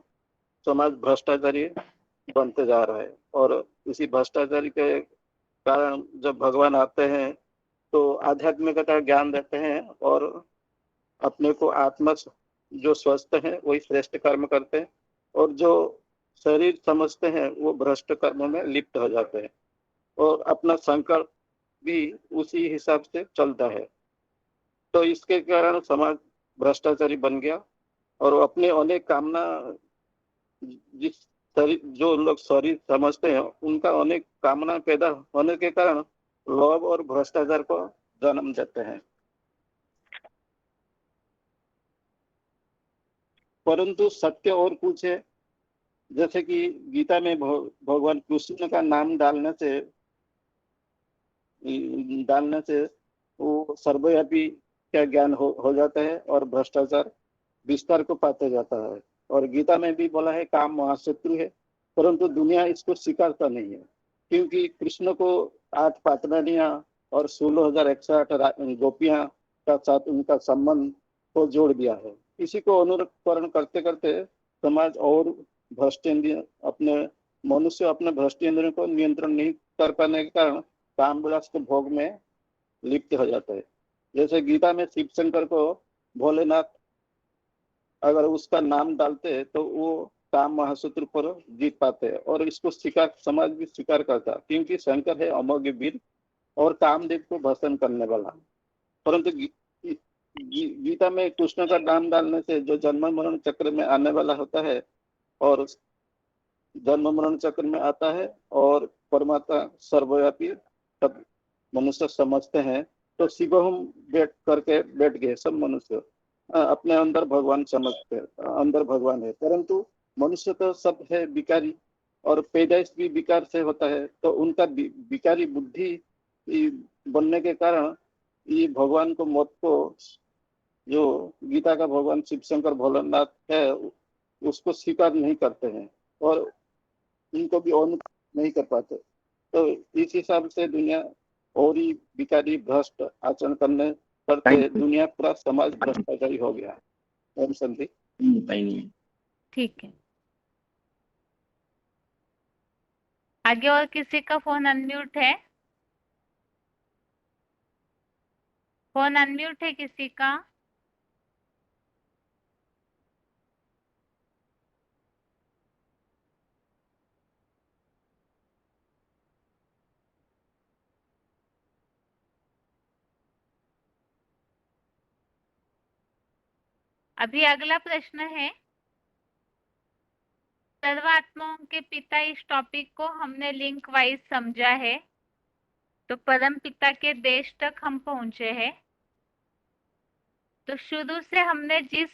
समाज भ्रष्टाचारी बनते जा रहा है। और इसी भ्रष्टाचारी के कारण जब भगवान आते हैं तो आध्यात्मिकता का ज्ञान देते हैं, और अपने को आत्मा जो स्वस्थ है वही श्रेष्ठ कर्म करते हैं, और जो शरीर समझते हैं वो भ्रष्ट कर्म में लिप्त हो जाते हैं, और अपना संकल्प भी उसी हिसाब से चलता है। तो इसके कारण समाज भ्रष्टाचारी बन गया, और अपने अनेक कामना, जिस शरीर जो लोग शरीर समझते हैं उनका अनेक कामना पैदा होने के कारण लोभ और भ्रष्टाचार को जन्म देते हैं। परंतु सत्य और कुछ है। जैसे कि गीता में भगवान कृष्ण का नाम डालने से वो सर्वव्यापी का ज्ञान हो जाता है और भ्रष्टाचार विस्तार को पाते जाता है। और गीता में भी बोला है काम महाशत्रु है, परंतु दुनिया इसको स्वीकारता नहीं है, क्योंकि कृष्ण को 8 पाटरानियां और 16,108 गोपियां का साथ उनका संबंध को जोड़ दिया है। इसी को अनुकरण करते करते समाज और मनुष्य अपने भ्रष्ट इंद्रियों को नियंत्रण नहीं कर पाने के कारण काम विलास के भोग में लिप्त हो जाता है। जैसे गीता में शिव शंकर को भोलेनाथ अगर उसका नाम डालते तो वो काम महाशत्रु पर जीत पाते हैं, और इसको समाज भी स्वीकार करता, क्योंकि शंकर है अमोघ वीर और कामदेव को भस्म करने वाला। परंतु गीता में कृष्ण का नाम डालने से जो जन्म मरण चक्र में आने वाला होता है और जन्म मरण चक्र में आता है और परमात्मा सर्वव्यापी सब मनुष्य समझते हैं, तो शिवहम बैठ गए सब मनुष्य अपने अंदर भगवान समझते हैं, अंदर भगवान है। परंतु मनुष्य तो सब है विकारी, और पैदाइश भी विकार से होता है, तो उनका विकारी बुद्धि बनने के कारण ये भगवान को मौत को, जो गीता का भगवान शिव शंकर भोलेनाथ है, उसको स्वीकार नहीं करते हैं और उनको भी नहीं कर पाते। तो इस हिसाब से दुनिया और ही विकारी भ्रष्ट आचरण करते दुनिया पूरा समाज भ्रष्टाचारी हो गया। ओम शांति। ठीक है, आगे और किसी का फोन अनम्यूट है? फोन अनम्यूट है किसी का? अभी अगला प्रश्न है, सर्वात्माओं के पिता इस टॉपिक को हमने लिंक वाइज समझा है, तो परम पिता के देश तक हम पहुंचे हैं। तो शुरू से हमने जिस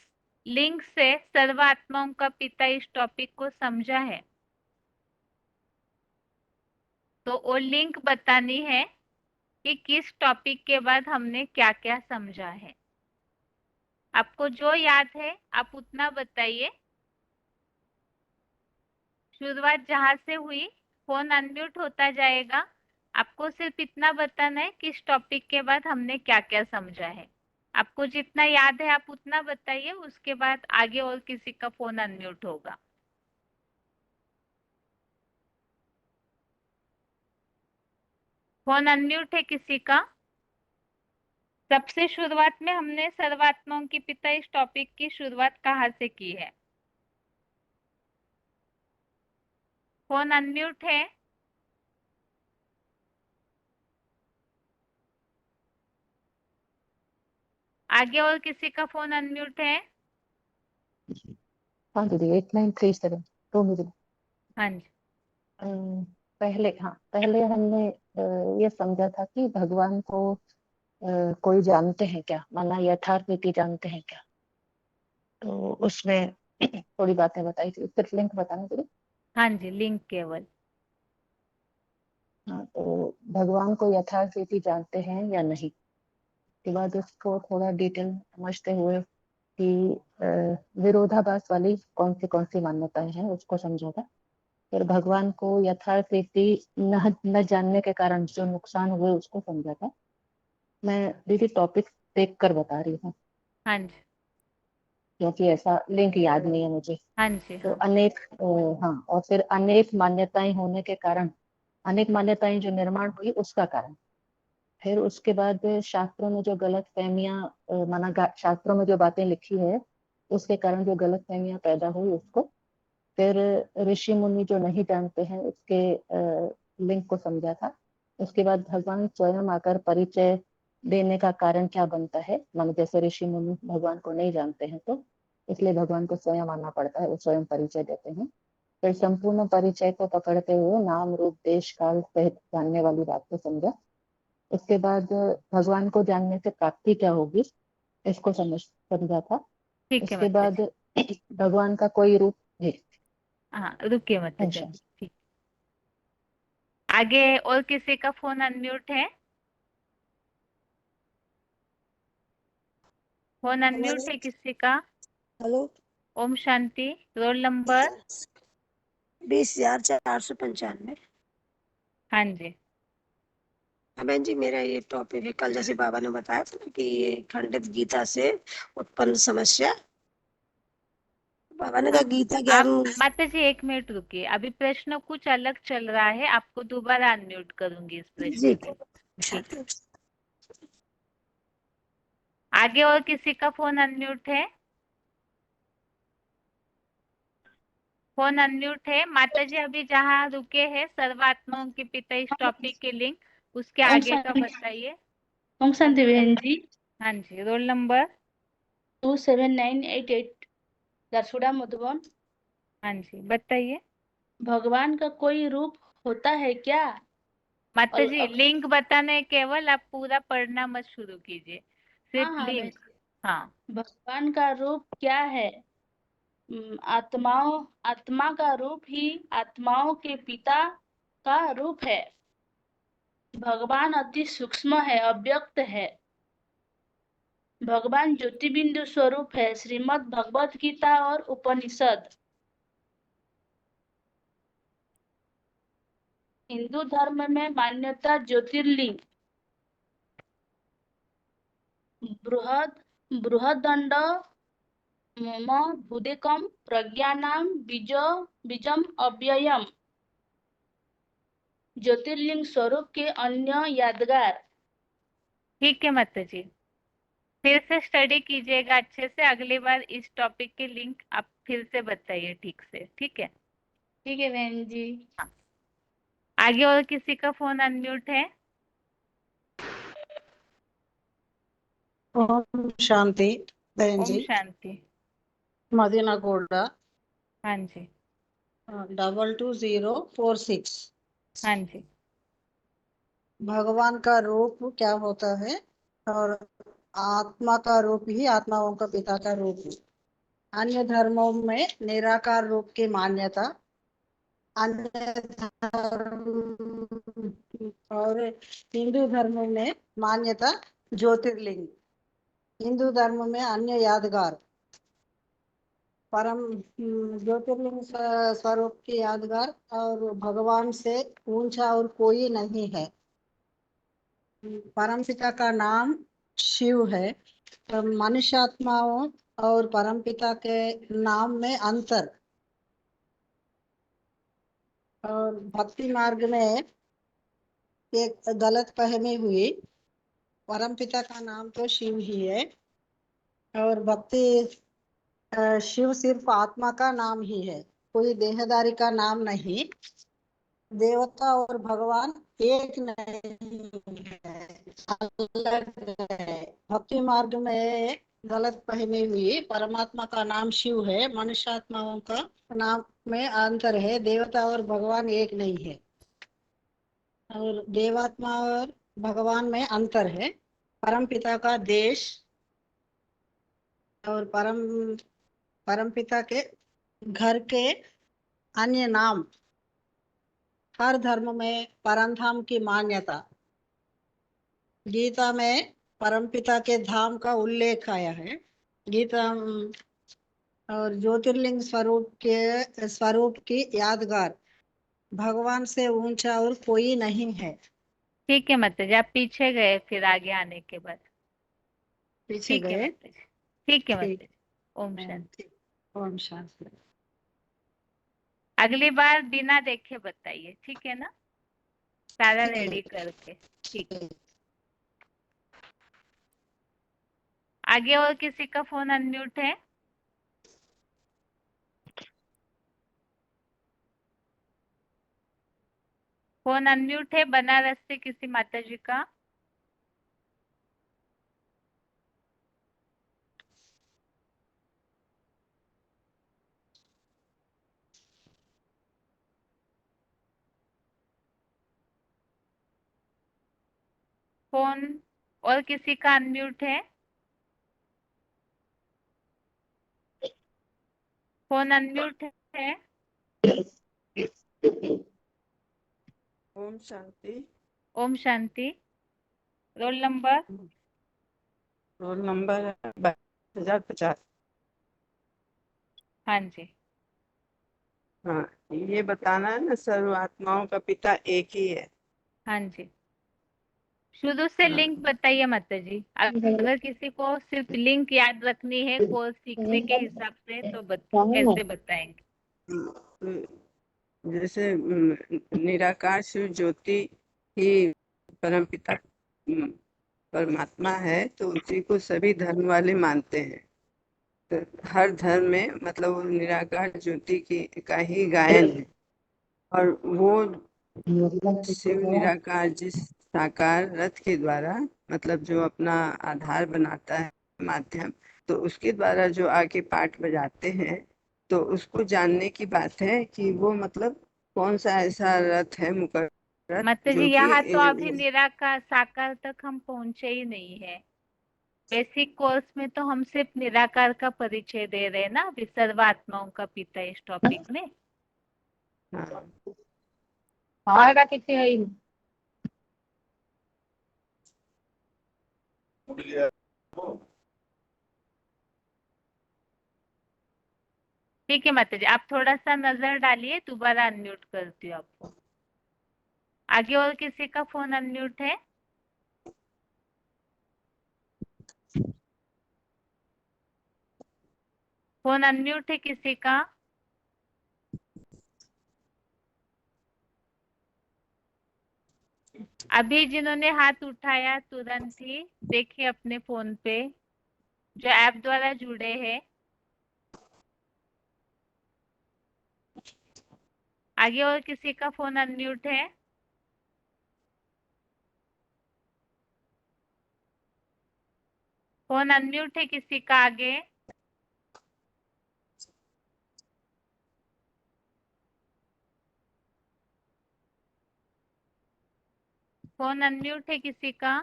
लिंक से सर्वात्माओं का पिता इस टॉपिक को समझा है, तो वो लिंक बतानी है कि किस टॉपिक के बाद हमने क्या क्या समझा है। आपको जो याद है आप उतना बताइए। शुरुआत जहां से हुई, फोन अनम्यूट होता जाएगा, आपको सिर्फ इतना बताना है कि इस टॉपिक के बाद हमने क्या क्या समझा है। आपको जितना याद है आप उतना बताइए, उसके बाद आगे और किसी का फोन अनम्यूट होगा। फोन अनम्यूट है किसी का? सबसे शुरुआत में हमने सर्वात्माओं की पिता इस टॉपिक की शुरुआत कहाँ से की है? फोन अनम्यूट है? आगे और किसी का फोन अनम्यूट है? हाँ दीदी, 8937 तो मुझे हाँ जी। पहले हमने ये समझा था कि भगवान को कोई जानते हैं क्या, माना यथार्थ रीति जानते हैं क्या, तो उसमें थोड़ी बातें बताई थी। सिर्फ लिंक बताने के लिए। हाँ जी, लिंक केवल। हाँ, तो भगवान को यथार्थ रीति जानते हैं या नहीं, के बाद उसको थोड़ा डिटेल समझते हुए कि विरोधाभास वाली कौन सी मान्यताएं हैं उसको समझा था। फिर भगवान को यथार्थ रीति न जानने के कारण जो नुकसान हुए उसको समझा था। मैं दीदी टॉपिक देख कर बता रही हूँ, हाँ जी, क्योंकि ऐसा लिंक याद नहीं है मुझे। हाँ जी। तो हाँ, अनेक हाँ, और फिर अनेक मान्यताएं होने के कारण, अनेक मान्यताएं जो निर्माण हुई उसका कारण, फिर उसके बाद शास्त्रों में जो गलत फहमियां माना शास्त्रों में जो बातें लिखी है उसके कारण जो गलत फहमियां पैदा हुई उसको, फिर ऋषि मुनि जो नहीं जानते हैं उसके लिंक को समझा था। उसके बाद भगवान स्वयं आकर परिचय देने का कारण क्या बनता है, मानो जैसे ऋषि मुनि भगवान को नहीं जानते हैं तो इसलिए भगवान को स्वयं आना पड़ता है, वो स्वयं परिचय देते हैं। फिर संपूर्ण परिचय को पकड़ते हुए नाम रूप देश काल सहित जानने वाली बात को समझा। उसके बाद भगवान को जानने से प्राप्ति क्या होगी इसको समझा था। ठीक है उसके माता बाद जी। भगवान का कोई रूप है। हाँ रुकिए माता जी, अच्छा। ठीक। आगे और किसी का फोन अनम्यूट है? फोन अनम्यूट है किसी का? हेलो। ओम शांति। Roll number? 20,495। हाँ जी। बहन जी, मेरा ये टॉपिक है, कल जैसे बाबा ने बताया था ना कि ये खंडित गीता से उत्पन्न समस्या। बाबा ने कहा गीता ज्ञान। आप माता जी 1 मिनट रुकिए, अभी प्रश्न कुछ अलग चल रहा है, आपको दोबारा अनम्यूट करूंगी इस प्रश्न जी में। ठीक। आगे और किसी का फोन अनम्यूट है? फोन अनम्यूट है माता जी, अभी जहाँ रुके हैं सर्वात्माओं के पिता इस टॉपिक के लिंक, उसके ओम आगे का शांति। बताइए। ओम शांति बहन जी। हाँ जी, रोल नंबर? 27988, दरसुड़ा मधुबन। हाँ जी बताइए। भगवान का कोई रूप होता है क्या? माता और जी लिंक बताना है केवल, आप पूरा पढ़ना मत शुरू कीजिए, हाँ सिर्फ हाँ बहन लिंक। जी। हाँ। भगवान का रूप क्या है? आत्मा का रूप ही आत्माओं के पिता का रूप है। भगवान अति सूक्ष्म है, अव्यक्त है। भगवान ज्योतिबिंदु स्वरूप है। श्रीमद् भगवत गीता और उपनिषद। हिंदू धर्म में मान्यता ज्योतिर्लिंग बृहद बृहदंड मम भूदेकम प्रज्ञानाम बीजम अव्ययम। ज्योतिर्लिंग स्वरूप के अन्य यादगार। ठीक है माता जी, फिर से स्टडी कीजिएगा अच्छे से, अगली बार इस टॉपिक के लिंक आप फिर से बताइए ठीक से, ठीक है? ठीक है बहन जी। हाँ। आगे और किसी का फोन अनम्यूट है? ओम शांति बहन ओम जी। शांति। मदीना गोल्डा। हाँ जी। 22046। हाँ जी। भगवान का रूप क्या होता है और आत्मा का रूप ही आत्माओं का पिता का रूप है। अन्य धर्मों में निराकार रूप की मान्यता। अन्य धर्म और हिंदू धर्म में मान्यता ज्योतिर्लिंग। हिंदू धर्म में अन्य यादगार परम ज्योतिर्लिंग स्वरूप की यादगार और भगवान से ऊंचा और कोई नहीं है। परमपिता का नाम शिव है। तो मनुष्यात्माओं और परमपिता के नाम में अंतर। और भक्ति मार्ग में एक गलत फहमी हुई। परमपिता का नाम तो शिव ही है और भक्ति शिव सिर्फ आत्मा का नाम ही है, कोई देहदारी का नाम नहीं। देवता और भगवान एक नहीं है, अलग है। भक्ति मार्ग में गलत फहमी हुई। परमात्मा का नाम शिव है, मनुष्यात्माओं का नाम में अंतर है। देवता और भगवान एक नहीं है और देवात्मा और भगवान में अंतर है। परम पिता का देश और परम पिता के घर के अन्य नाम। हर धर्म में परमधाम की मान्यता। गीता में परमपिता के धाम का उल्लेख आया है। गीता और ज्योतिर्लिंग स्वरूप की यादगार। भगवान से ऊंचा और कोई नहीं है। ठीक है माता जी, आप पीछे गए फिर आगे आने के बाद। पीछे ठीक है गए। माता जी। ठीक है माता ठीक। जी। ओम शांति। ठीक। ओम शांति। अगली बार बिना देखे बताइए, ठीक है ना? सारा रेडी करके। ठीक। आगे और किसी का फोन अनम्यूट है? फोन अनम्यूट है बनारस से किसी माता जी का? फोन और किसी का अनम्यूट है? फोन अनम्यूट है। ओम शांति। ओम शांति। Roll number? Roll number 22,050। हाँ जी। हाँ, ये बताना है ना, सर्व आत्माओं का पिता एक ही है। हाँ जी, शुरू से हाँ। लिंक बताइए माता जी। अगर किसी को सिर्फ लिंक याद रखनी है कोर्स सीखने के हिसाब से तो कैसे बताएंगे? जैसे निराकार शिव ज्योति ही परमपिता परमात्मा है, तो उसी को सभी धर्म वाले मानते हैं। तो हर धर्म में मतलब वो निराकार ज्योति की का ही गायन है। और वो शिव निराकार जिस साकार रथ के द्वारा मतलब जो अपना आधार बनाता है माध्यम, तो उसके द्वारा जो आके पाठ बजाते हैं, तो उसको जानने की बात है कि वो मतलब कौन सा ऐसा रथ है मुकर रथ माता जी जो यहाँ तो अभी कि निराकार साकार तक हम पहुंचे ही नहीं है। बेसिक कोर्स में तो हम सिर्फ निराकार का परिचय दे रहे हैं ना, अभी सर्वात्माओं का पिता इस टॉपिक में। आएगा कितने है ही। ठीक है माता जी, आप थोड़ा सा नजर डालिए, दोबारा अनम्यूट करती हूँ आपको। आगे और किसी का फोन अनम्यूट है? फोन अनम्यूट है किसी का? अभी जिन्होंने हाथ उठाया तुरंत ही देखिए अपने फोन पे जो ऐप द्वारा जुड़े हैं। आगे और किसी का फोन अनम्यूट है? फोन अनम्यूट है किसी का आगे? फोन अनम्यूट है किसी का?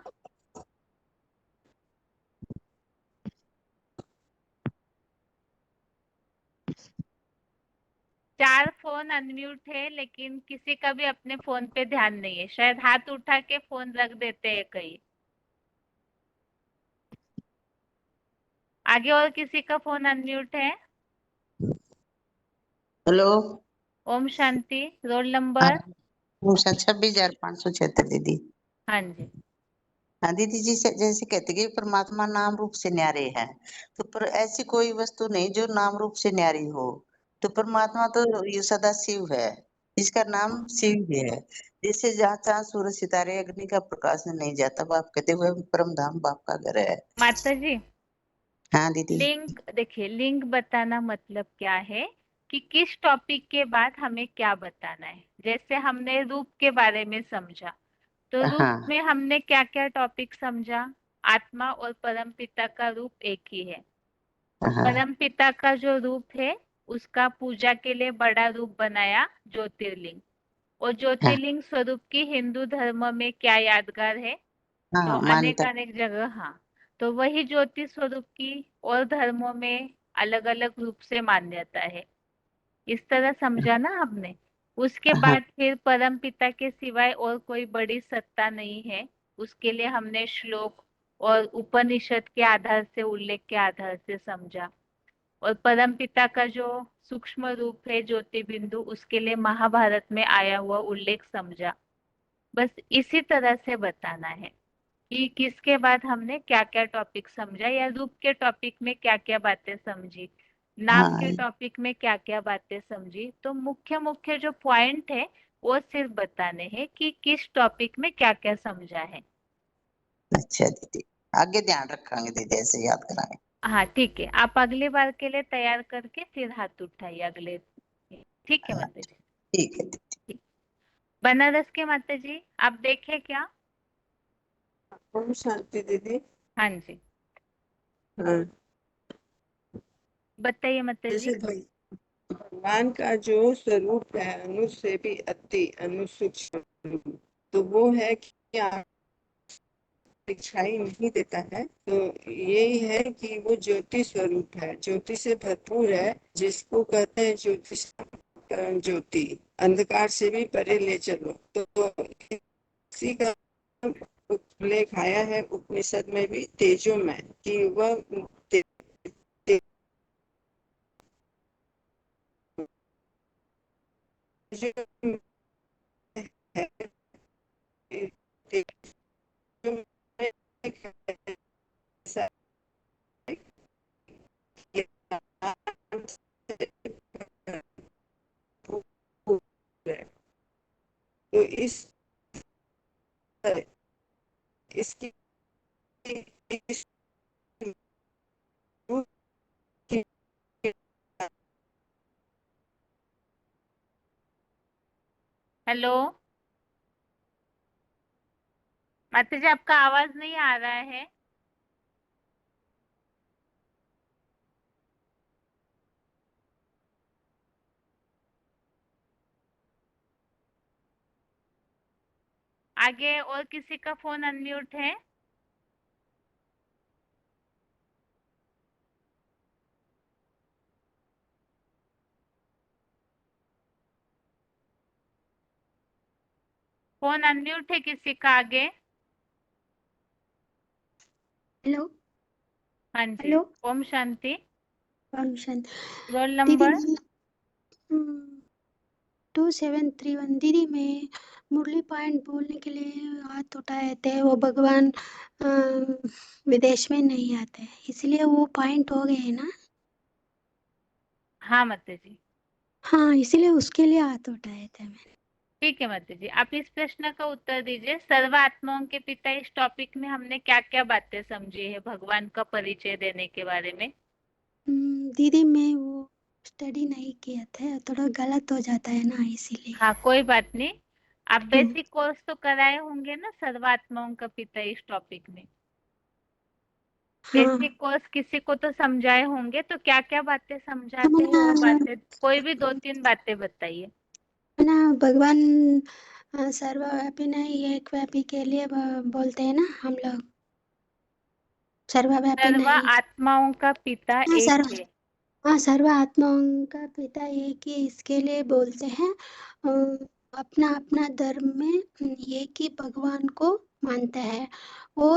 चार फोन अनम्यूट है लेकिन किसी का भी अपने फोन पे ध्यान नहीं है, शायद हाथ उठा के फोन रख देते हैं कहीं। आगे और किसी का फोन अनम्यूट है? हेलो। ओम शांति। Roll number? 26,576 दीदी। हाँ जी। हाँ दीदी जी, जैसे कहते कि परमात्मा नाम रूप से न्यारे है, तो पर ऐसी कोई वस्तु नहीं जो नाम रूप से न्यारी हो। तो परमात्मा तो ये सदा शिव है, इसका नाम शिव ही है। जैसे जहाँ चांद सूरज सितारे अग्नि का प्रकाश नहीं जाता, बाप कहते हुए परम धाम बाप का घर है। माता जी हाँ दीदी। लिंक देखिए, लिंक बताना मतलब क्या है कि किस टॉपिक के बाद हमें क्या बताना है। जैसे हमने रूप के बारे में समझा, तो रूप हाँ में हमने क्या क्या टॉपिक समझा? आत्मा और परम पिता का रूप एक ही है। हाँ परम पिता का जो रूप है उसका पूजा के लिए बड़ा रूप बनाया ज्योतिर्लिंग। और हाँ ज्योतिर्लिंग स्वरूप की हिंदू धर्म में क्या यादगार है? तो हाँ अनेक मान्यता। अनेक जगह, हाँ। तो वही ज्योति स्वरूप की और धर्मों में अलग अलग रूप से मान्यता है। इस तरह समझा ना आपने? उसके हाँ बाद फिर परम पिता के सिवाय और कोई बड़ी सत्ता नहीं है। उसके लिए हमने श्लोक और उपनिषद के आधार से, उल्लेख के आधार से समझा। और परम पिता का जो सूक्ष्म रूप है ज्योति बिंदु, उसके लिए महाभारत में आया हुआ उल्लेख समझा। बस इसी तरह से बताना है कि किसके बाद हमने क्या क्या टॉपिक समझा, या रूप के टॉपिक में क्या क्या बातें समझी, नाम हाँ। के टॉपिक में क्या क्या बातें समझी। तो मुख्य मुख्य जो पॉइंट है वो सिर्फ बताने हैं कि किस टॉपिक में क्या क्या समझा है। अच्छा दीदी, आगे ध्यान रखेंगे दीदी, ऐसे याद कराएंगे। हाँ ठीक है, आप अगली बार के लिए तैयार करके फिर हाथ उठाइए अगले। ठीक है माता जी। ठीक है दीदी। बनारस के माता जी आप देखे क्या? ओम शांति दीदी। हाँ जी, हाँ, बताइए माता जी। जैसे भगवान का जो स्वरूप है अनु से भी अति अनुसूक्ष्म, तो वो है क्या? दिखाई नहीं देता है, तो यही है कि वो ज्योति स्वरूप है, ज्योति से भरपूर है, जिसको कहते हैं ज्योतिष ज्योति, अंधकार से भी परे ले चलो। तो इसी का उल्लेख आया है उपनिषद में भी, तेजो में, कि वह तेजो है, तेजो में ऐसा ज्ञान से भरपूर है। तो इसकी इस रूप की हेलो माता जी, आपका आवाज नहीं आ रहा है। आगे और किसी का फोन अनम्यूट है? फोन अनम्यूट है किसी का आगे? हेलो हाँ जी। हेलो ओम शांति। ओम शांति। रोल दीदी नंबर? 2731। दीदी मैं मुरली पॉइंट बोलने के लिए हाथ उठाए थे, वो भगवान विदेश में नहीं आते, इसलिए वो पॉइंट हो गए ना। हाँ माता जी। हाँ, इसीलिए उसके लिए हाथ उठाए थे मैंने। ठीक है माता जी, आप इस प्रश्न का उत्तर दीजिए। सर्व आत्माओं के पिता, इस टॉपिक में हमने क्या क्या बातें समझी है भगवान का परिचय देने के बारे में? दीदी मैं वो स्टडी नहीं किया था, थोड़ा गलत हो जाता है ना, इसीलिए। हाँ कोई बात नहीं, आप बेसिक कोर्स तो कराए होंगे ना सर्वात्माओं का पिता इस टॉपिक में। हाँ बेसिक कोर्स किसी को तो समझाए होंगे, तो क्या क्या बातें समझाते हैं वो बातें, कोई भी 2-3 बातें बताइए। ना भगवान सर्वव्यापी नहीं एक व्यापी के लिए बोलते हैं ना हम लोग, सर्वव्यापी सर्व नहीं। आत्माओं का पिता हाँ एक सर्व है। हाँ सर्व आत्माओं का पिता एक ही इसके लिए बोलते हैं। अपना अपना धर्म में एक ही भगवान को मानते हैं। वो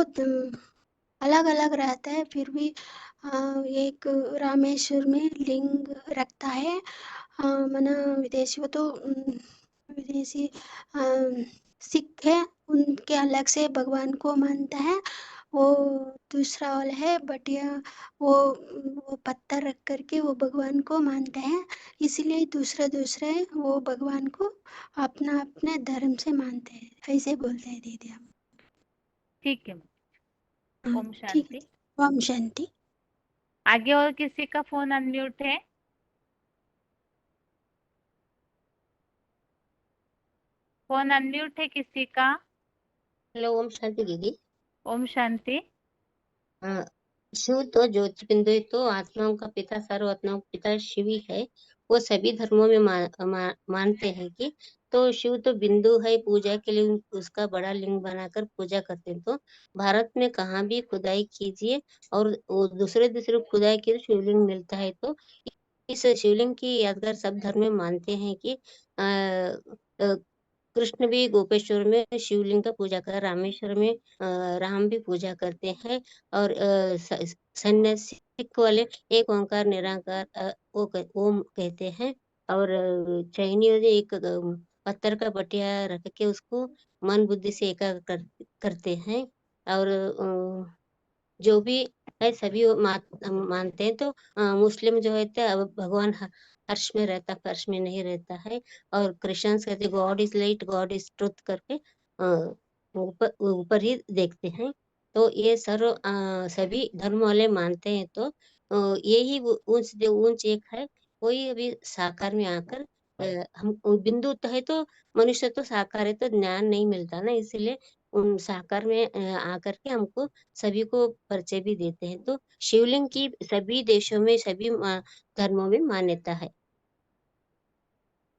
अलग अलग रहता है, फिर भी एक रामेश्वर में लिंग रखता है। मना विदेशी, वो तो विदेशी सिख है, उनके अलग से भगवान को मानता है। वो दूसरा वाला है बटिया, वो पत्थर रख करके वो भगवान को मानते हैं, इसीलिए दूसरा दूसरे वो भगवान को अपना अपने धर्म से मानते हैं, ऐसे बोलते हैं दीदी हम। ठीक है, हाँ ओम ठीक शांति। है, ओम शांति। आगे और किसी का फोन अनम्यूट है? फोन अनम्यूट है किसी का? हेलो ओम शांति दीदी। ओम शांति। हाँ, शिव तो ज्योति बिंदु तो आत्माओं का पिता, सर्व आत्माओं का पिता शिव ही है। वो सभी धर्मों में मानते हैं कि, तो शिव तो बिंदु है, पूजा के लिए उसका बड़ा लिंग बनाकर पूजा करते हैं। तो भारत में कहाँ भी खुदाई कीजिए और वो दूसरे दूसरे खुदाई की शिवलिंग मिलता है। तो इस शिवलिंग की यादगार सब धर्म में मानते हैं कि अ, कृष्ण भी गोपेश्वर में शिवलिंग का पूजा कर, रामेश्वर में राम भी पूजा करते हैं। और सन्यासी सिख वाले एक ओंकार निराकार ओम कहते हैं। और चैनी वाले एक पत्थर का बटिया रख के उसको मन बुद्धि से एकाग्र करते हैं। और जो भी है सभी वो मानते हैं। तो मुस्लिम जो है तो भगवान हर्ष में रहता, फर्श में नहीं रहता है। और क्रिश्चियंस कहते God is light, God is truth करके ऊपर ऊपर ही देखते हैं। तो ये सभी धर्म वाले मानते हैं। तो यही ऊंच ऊंच एक है। कोई अभी साकार में आकर हम बिंदु तो है, तो मनुष्य तो साकार है, तो ज्ञान नहीं मिलता ना, इसलिए उन साकार में आकर के हमको सभी को परिचय भी देते हैं। तो शिवलिंग की सभी देशों में, सभी धर्मों में मान्यता है।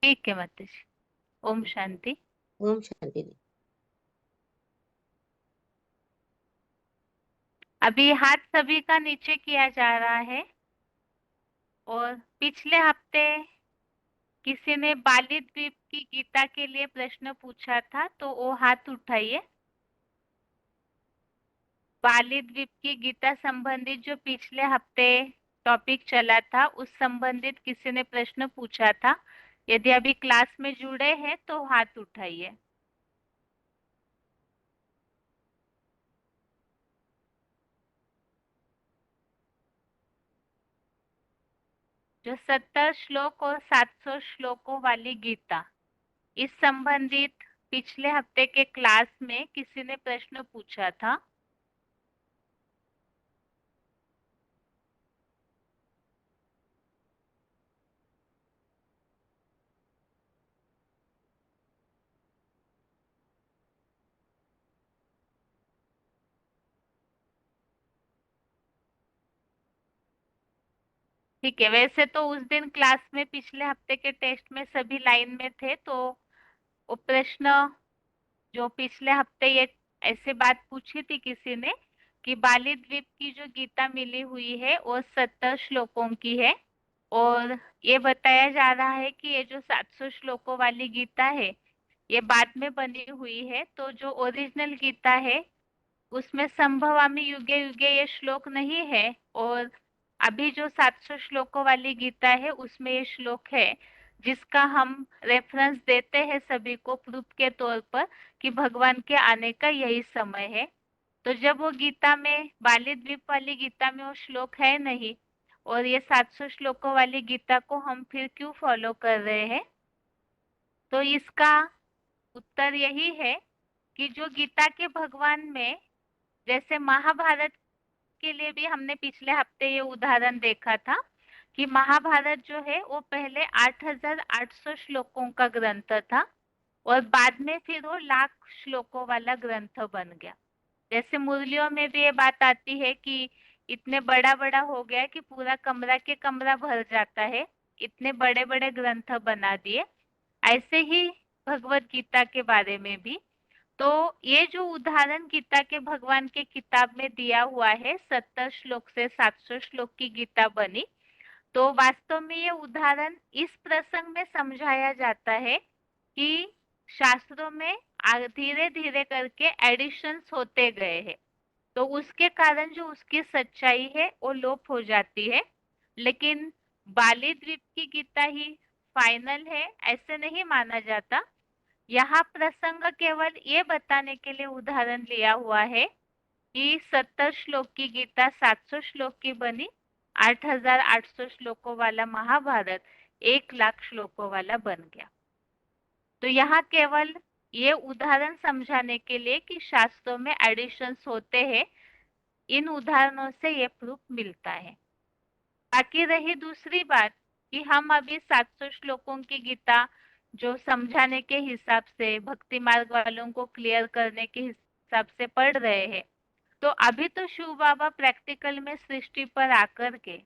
ठीक है माता जी, ओम शांति। ओम शांति। अभी हाथ सभी का नीचे किया जा रहा है। और पिछले हफ्ते किसी ने बाली द्वीप की गीता के लिए प्रश्न पूछा था, तो वो हाथ उठाइए। बाली द्वीप की गीता संबंधित जो पिछले हफ्ते टॉपिक चला था, उस संबंधित किसी ने प्रश्न पूछा था। यदि अभी क्लास में जुड़े हैं तो हाथ उठाइए। जो 70 श्लोक और 700 श्लोकों वाली गीता, इस संबंधित पिछले हफ्ते के क्लास में किसी ने प्रश्न पूछा था। ठीक है, वैसे तो उस दिन क्लास में पिछले हफ्ते के टेस्ट में सभी लाइन में थे, तो वो प्रश्न जो पिछले हफ्ते ये ऐसे बात पूछी थी किसी ने कि बाली द्वीप की जो गीता मिली हुई है वो 70 श्लोकों की है, और ये बताया जा रहा है कि ये जो 700 श्लोकों वाली गीता है ये बाद में बनी हुई है। तो जो ओरिजिनल गीता है उसमें संभवामि युगे युगे ये श्लोक नहीं है, और अभी जो 700 श्लोकों वाली गीता है उसमें ये श्लोक है, जिसका हम रेफरेंस देते हैं सभी को प्रूफ के तौर पर कि भगवान के आने का यही समय है। तो जब वो गीता में, बाली द्वीप वाली गीता में वो श्लोक है नहीं, और ये 700 श्लोकों वाली गीता को हम फिर क्यों फॉलो कर रहे हैं, तो इसका उत्तर यही है कि जो गीता के भगवान में, जैसे महाभारत के लिए भी हमने पिछले हफ्ते ये उदाहरण देखा था कि महाभारत जो है वो पहले 8800 श्लोकों का ग्रंथ था, और बाद में फिर वो लाख श्लोकों वाला ग्रंथ बन गया। जैसे मुरलियों में भी ये बात आती है कि इतने बड़ा बड़ा हो गया कि पूरा कमरा के कमरा भर जाता है, इतने बड़े बड़े ग्रंथ बना दिए। ऐसे ही भगवत गीता के बारे में भी, तो ये जो उदाहरण गीता के भगवान के किताब में दिया हुआ है, 70 श्लोक से 700 श्लोक की गीता बनी, तो वास्तव में ये उदाहरण इस प्रसंग में समझाया जाता है कि शास्त्रों में धीरे धीरे करके एडिशंस होते गए हैं, तो उसके कारण जो उसकी सच्चाई है वो लोप हो जाती है। लेकिन बाली द्वीप की गीता ही फाइनल है ऐसे नहीं माना जाता। यहाँ प्रसंग केवल ये बताने के लिए उदाहरण लिया हुआ है कि 70 श्लोक की गीता 700 श्लोक की बनी, 8800 श्लोकों वाला महाभारत 1 लाख श्लोकों वाला बन गया। तो यहाँ केवल ये उदाहरण समझाने के लिए कि शास्त्रों में एडिशंस होते हैं, इन उदाहरणों से ये प्रूफ मिलता है। बाकी रही दूसरी बात कि हम अभी 700 श्लोकों की गीता जो समझाने के हिसाब से, भक्ति मार्ग वालों को क्लियर करने के हिसाब से पढ़ रहे हैं, तो अभी तो शिव बाबा प्रैक्टिकल में सृष्टि पर आकर के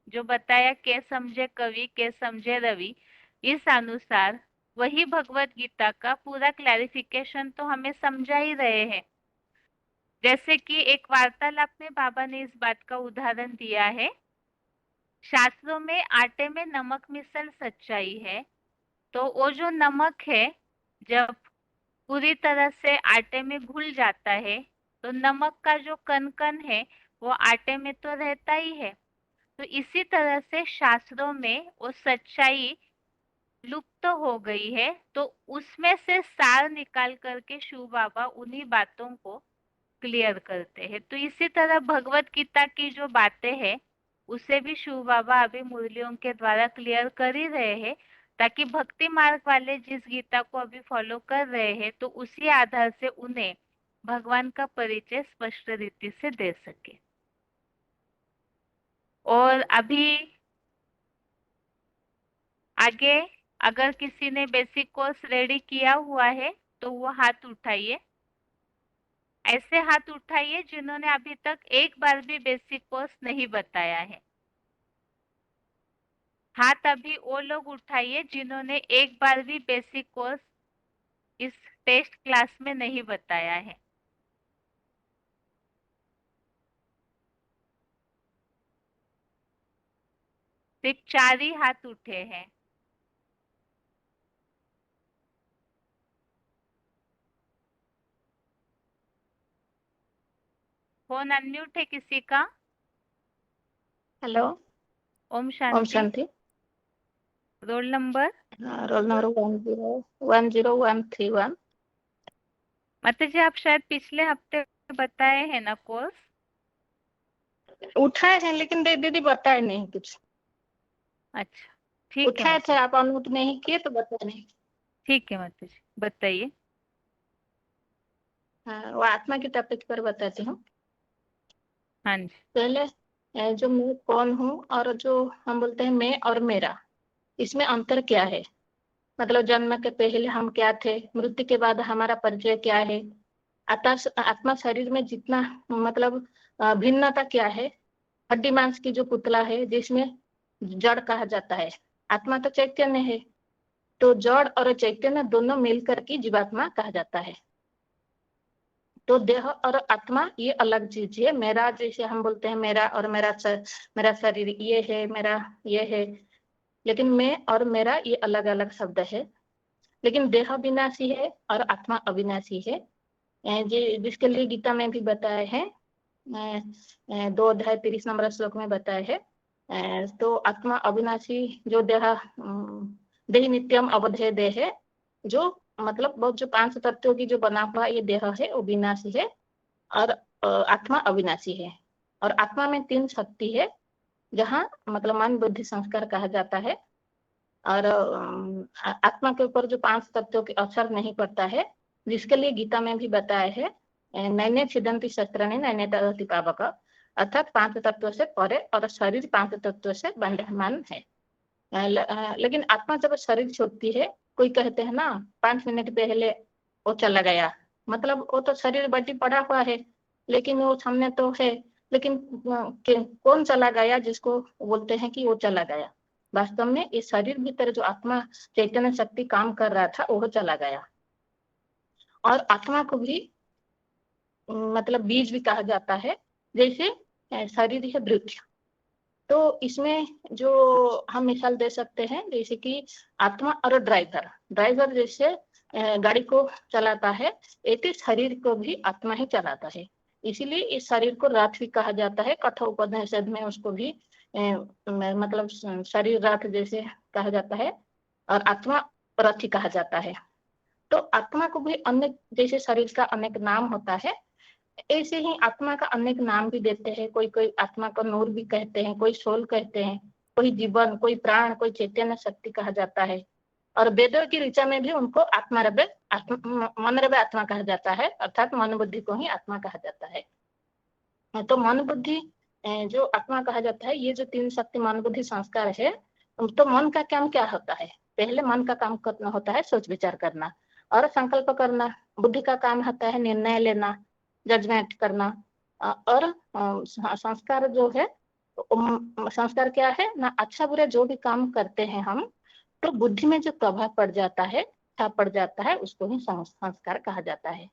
जो बताया, के समझे कवि के समझे रवि, इस अनुसार वही भगवत गीता का पूरा क्लैरिफिकेशन तो हमें समझा ही रहे हैं। जैसे कि एक वार्तालाप में बाबा ने इस बात का उदाहरण दिया है, शास्त्रों में आटे में नमक मिसल सच्चाई है, तो वो जो नमक है जब पूरी तरह से आटे में घुल जाता है तो नमक का जो कण कण है वो आटे में तो रहता ही है। तो इसी तरह से शास्त्रों में वो सच्चाई लुप्त हो गई है, तो उसमें से सार निकाल करके शिव बाबा उन्हीं बातों को क्लियर करते हैं। तो इसी तरह भगवत गीता की जो बातें हैं उसे भी शिव बाबा अभी मुरलियों के द्वारा क्लियर कर ही रहे हैं, ताकि भक्ति मार्ग वाले जिस गीता को अभी फॉलो कर रहे हैं तो उसी आधार से उन्हें भगवान का परिचय स्पष्ट रीति से दे सके। और अभी आगे अगर किसी ने बेसिक कोर्स रेडी किया हुआ है तो वो हाथ उठाइए। ऐसे हाथ उठाइए जिन्होंने अभी तक एक बार भी बेसिक कोर्स नहीं बताया है। हाथ अभी वो लोग उठाइए जिन्होंने एक बार भी बेसिक कोर्स इस टेस्ट क्लास में नहीं बताया है। सिर्फ 4 ही हाथ उठे हैं। फोन अनम्यूट है किसी का? हेलो। ओम ओम शांति। शांति। Roll number? Roll number 100131। माता जी आप शायद पिछले हफ्ते बताए हैं ना कोर्स? उठाए हैं लेकिन दीदी बताए नहीं कुछ। अच्छा ठीक है उठाए थे, माता। आप अनम्यूट नहीं किए तो बताए नहीं। ठीक है माता जी बताइए। हाँ, वो आत्मा की टॉपिक पर बताती हूँ। हाँ जी। पहले जो मैं कौन हूँ और जो हम बोलते हैं मैं और मेरा, इसमें अंतर क्या है? मतलब जन्म के पहले हम क्या थे, मृत्यु के बाद हमारा परिचय क्या है, आत्मा शरीर में जितना मतलब भिन्नता क्या है। हड्डी मांस की जो पुतला है जिसमें जड़ कहा जाता है, आत्मा तो चैतन्य है, तो जड़ और चैतन्य दोनों मिलकर के जीवात्मा कहा जाता है। तो देह और आत्मा ये अलग चीज है। मेरा जैसे हम बोलते हैं मेरा और मेरा शरीर ये है, मेरा ये है, लेकिन मैं और मेरा ये अलग अलग शब्द है। लेकिन देह अविनाशी है और आत्मा अविनाशी है। जिसके लिए गीता में भी बताया है, 2 अध्याय 30 नंबर श्लोक में बताया है। तो आत्मा अविनाशी जो देह नित्यम अवधेय देह है, जो मतलब बहुत जो 5 तत्वों की जो बना हुआ ये देह है वो विनाशी है और आत्मा अविनाशी है। और आत्मा में 3 शक्ति है, जहाँ मतलब मन बुद्धि संस्कार कहा जाता है। और आत्मा के ऊपर जो 5 तत्वों के असर नहीं पड़ता है, जिसके लिए गीता में भी बताया है, नैने छिदंती शस्त्राणि नैने तरति पावक, अर्थात 5 तत्वों से परे और शरीर 5 तत्वों से बंधमान है। लेकिन आत्मा जब शरीर छोड़ती है, कोई कहते हैं ना 5 मिनट पहले वो चला गया, मतलब वो तो शरीर बड़ी पड़ा हुआ है लेकिन वो सामने तो है, लेकिन कौन चला गया जिसको बोलते हैं कि वो चला गया? वास्तव में इस शरीर भीतर जो आत्मा चैतन्य शक्ति काम कर रहा था वो चला गया। और आत्मा को भी मतलब बीज भी कहा जाता है। जैसे शरीर है वृक्ष, तो इसमें जो हम मिसाल दे सकते हैं, जैसे कि आत्मा और ड्राइवर जैसे गाड़ी को चलाता है, ऐसे शरीर को भी आत्मा ही चलाता है। इसीलिए इस शरीर को रथ भी कहा जाता है। कठोपनिषद में उसको भी मतलब शरीर रथ जैसे कहा जाता है और आत्मा रथ ही कहा जाता है। तो आत्मा को भी अनेक, जैसे शरीर का अनेक नाम होता है, ऐसे ही आत्मा का अनेक नाम भी देते हैं। कोई कोई आत्मा को नूर भी कहते हैं, कोई सोल कहते हैं, कोई जीवन, कोई प्राण, कोई चैतन्य शक्ति कहा जाता है। और वेदों की ऋचा में भी उनको मन रवे आत्मा कहा जाता है, अर्थात मन बुद्धि को ही आत्मा कहा जाता है। तो मन बुद्धि जो आत्मा कहा जाता है, ये जो 3 शक्ति मन बुद्धि संस्कार है, तो मन का काम क्या होता है? पहले मन का काम करना होता है सोच विचार करना और संकल्प करना। बुद्धि का काम होता है निर्णय लेना, जजमेंट करना। और संस्कार जो है, संस्कार क्या है ना, अच्छा बुरा जो भी काम करते हैं हम, तो बुद्धि में जो प्रभाव पड़ जाता है, छाप पड़ जाता है, उसको ही संस्कार कहा जाता है।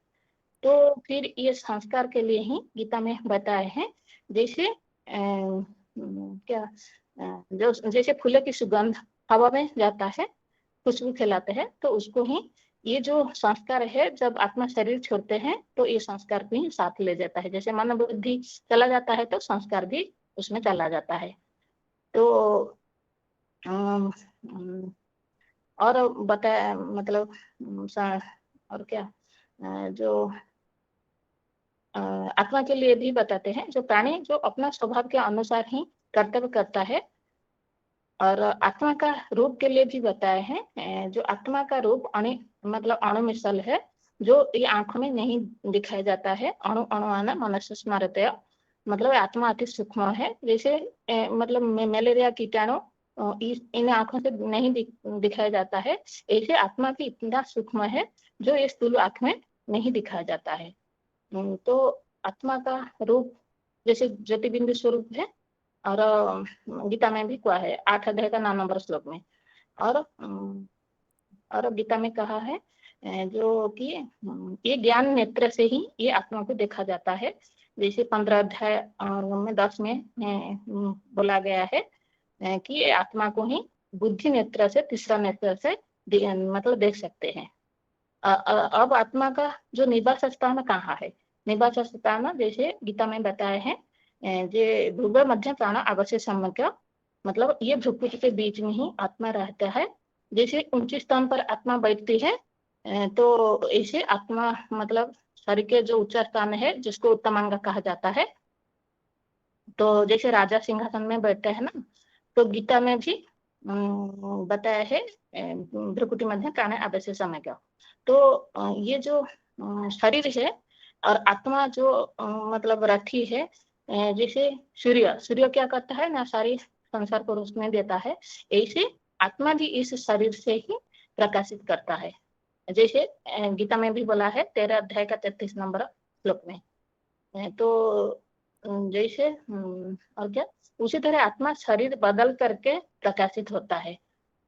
तो फिर ये संस्कार के लिए ही गीता में बताए हैं। जैसे जो जैसे फूलों की सुगंध हवा में जाता है, खुशबू फैलाते हैं, तो उसको ही ये जो संस्कार है, जब आत्मा शरीर छोड़ते हैं तो ये संस्कार को ही साथ ले जाता है। जैसे मन बुद्धि चला जाता है तो संस्कार भी उसमें चला जाता है। तो और बताया मतलब और क्या, जो आत्मा के लिए भी बताते हैं, जो प्राणी जो अपना स्वभाव के अनुसार ही कर्तव्य करता है। और आत्मा का रूप के लिए भी बताए हैं, जो आत्मा का रूप मतलब अणु मिसल है, जो ये आंखों में नहीं दिखाया जाता है। अणु अणुआना मनुष्य स्मृतया, मतलब आत्मा अति सूक्ष्म है। जैसे मतलब मलेरिया कीटाणु इन आंखों से नहीं दिखाया जाता है, ऐसे आत्मा भी इतना सूक्ष्म है जो ये स्थूल आंख में नहीं दिखाया जाता है। तो आत्मा का रूप जैसे ज्योतिबिंदु स्वरूप है, और गीता में भी कहा है 8 अध्याय का 9 नंबर श्लोक में। और गीता में कहा है जो कि ये ज्ञान नेत्र से ही ये आत्मा को देखा जाता है। जैसे 15 अध्याय और में 10 में बोला गया है, कि आत्मा को ही बुद्धि नेत्र से, तीसरा नेत्र से मतलब देख सकते हैं। अब आत्मा का जो निवास स्थान कहाँ है? निवास स्थान जैसे गीता में बताए हैं, जे भ्रुव मध्य प्राण अवश्य सम्यक, मतलब ये भ्रुकुटी के बीच में ही आत्मा रहता है। जैसे ऊंचे स्थान पर आत्मा बैठती है, तो ऐसे आत्मा मतलब शरीर के जो ऊंचा स्थान है जिसको उत्तमांग कहा जाता है, तो जैसे राजा सिंहासन में बैठते हैं ना, तो गीता में भी बताया है भ्रुकुटी मध्य प्राण अवश्य सम्यक। तो ये जो शरीर है और आत्मा जो मतलब रथी है, जैसे सूर्य क्या करता है ना, सारी संसार को रोशनी देता है, ऐसे आत्मा भी इस शरीर से ही प्रकाशित करता है। जैसे गीता में भी बोला है 13 अध्याय का 33 नंबर श्लोक में। तो जैसे और क्या, उसी तरह आत्मा शरीर बदल करके प्रकाशित होता है।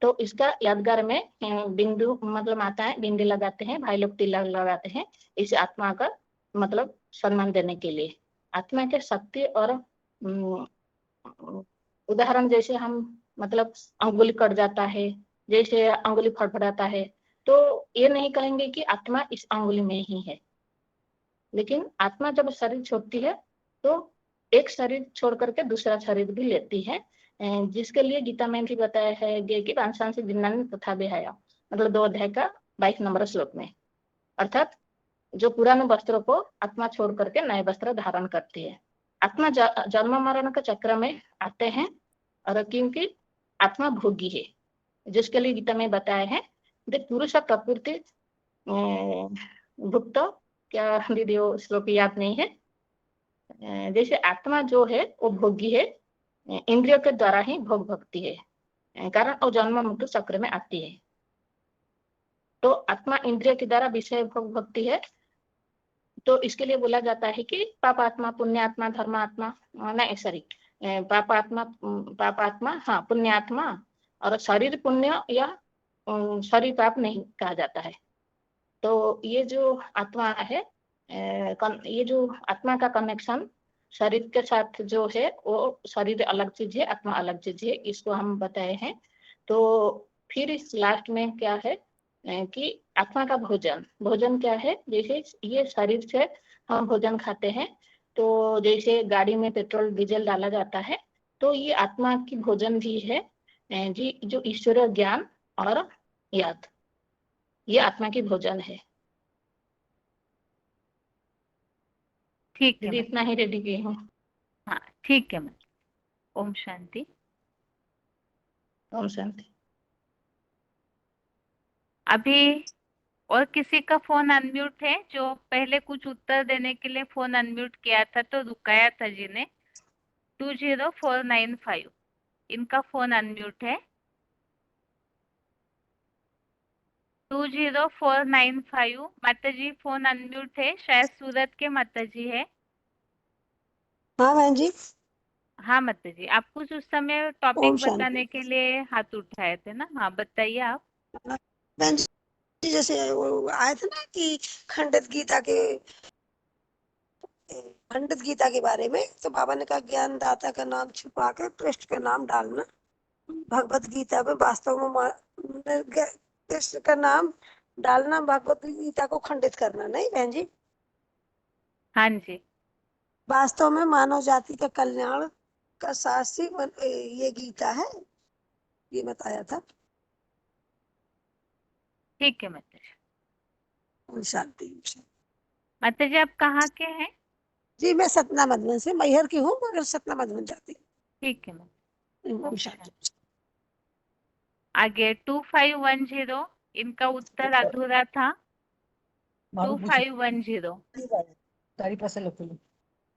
तो इसका यादगार में बिंदु मतलब माताएं बिंदी लगाते हैं, भाई लोग तिलक लगाते हैं, इस आत्मा का मतलब सम्मान देने के लिए। आत्मा के शक्ति और उदाहरण जैसे हम मतलब अंगुली कट जाता है, जैसे अंगुली फड़फड़ाता है, तो ये नहीं कहेंगे कि आत्मा इस अंगुली में ही है। लेकिन आत्मा जब शरीर छोड़ती है तो एक शरीर छोड़ करके दूसरा शरीर भी लेती है, जिसके लिए गीता में भी बताया है कि वांसांसी जिन्नानि तथा विहाय, मतलब 2 अध्याय का 22 नंबर श्लोक में। अर्थात जो पुराने वस्त्रों को आत्मा छोड़ करके नए वस्त्र धारण करती है। आत्मा जन्म मरण के चक्र में आते हैं, और क्योंकि आत्मा भोगी है, जिसके लिए गीता में बताया है पुरुष प्रकृति भुक्त, क्या दीदी वो श्लोक याद नहीं है। जैसे आत्मा जो है वो भोगी है, इंद्रियों के द्वारा ही भोग भक्ति है, कारण वो जन्म मृत्यु चक्र में आती है। तो आत्मा इंद्रिय के द्वारा विषय भोग भक्ति है, तो इसके लिए बोला जाता है कि पाप आत्मा, पुण्य आत्मा, धर्म आत्मा, नहीं सॉरी, पाप आत्मा हाँ पुण्य आत्मा, और शरीर पुण्य या शरीर पाप नहीं कहा जाता है। तो ये जो आत्मा है, ये जो आत्मा का कनेक्शन शरीर के साथ जो है, वो शरीर अलग चीज है, आत्मा अलग चीज है, इसको हम बताए हैं। तो फिर इस लास्ट में क्या है कि आत्मा का भोजन क्या है, जैसे ये शरीर से हम भोजन खाते हैं, तो जैसे गाड़ी में पेट्रोल डीजल डाला जाता है, तो ये आत्मा की भोजन भी है जी, जो ईश्वरीय ज्ञान और याद, ये आत्मा की भोजन है। ठीक है दीदी इतना ही रेडी की हूँ। हाँ ठीक है मैम। ओम शांति। ओम शांति। अभी और किसी का फोन अनम्यूट है जो पहले कुछ उत्तर देने के लिए फोन अनम्यूट किया था तो रुकाया था जी ने? 20495 इनका फोन अनम्यूट है। 20495 माता जी फोन अनम्यूट है, शायद सूरत के माता जी है। हाँ बहन जी। हाँ माता जी, आप कुछ उस समय टॉपिक ओम शांति। बताने के लिए हाथ उठाए थे ना? हाँ बताइए आप। बहन जी जैसे वो आए थे ना कि खंडित गीता के बारे में, तो बाबा ने कहा ज्ञानदाता का नाम छुपा कर कृष्ण का नाम डालना। भगवत गीता में वास्तव में कृष्ण का नाम डालना भगवत गीता को खंडित करना, नहीं बहन जी? हाँ जी। वास्तव में मानव जाति का कल्याण का शास्त्री ये गीता है, ये बताया था। ठीक है माता जी। शांति। माता जी आप कहाँ के हैं? जी मैं सतना मधुबन से, मैहर की हूँ मगर सतना मधुबन जाती हूँ। ठीक है मैम। शांति। आगे 2510 इनका उत्तर अधूरा था। 2510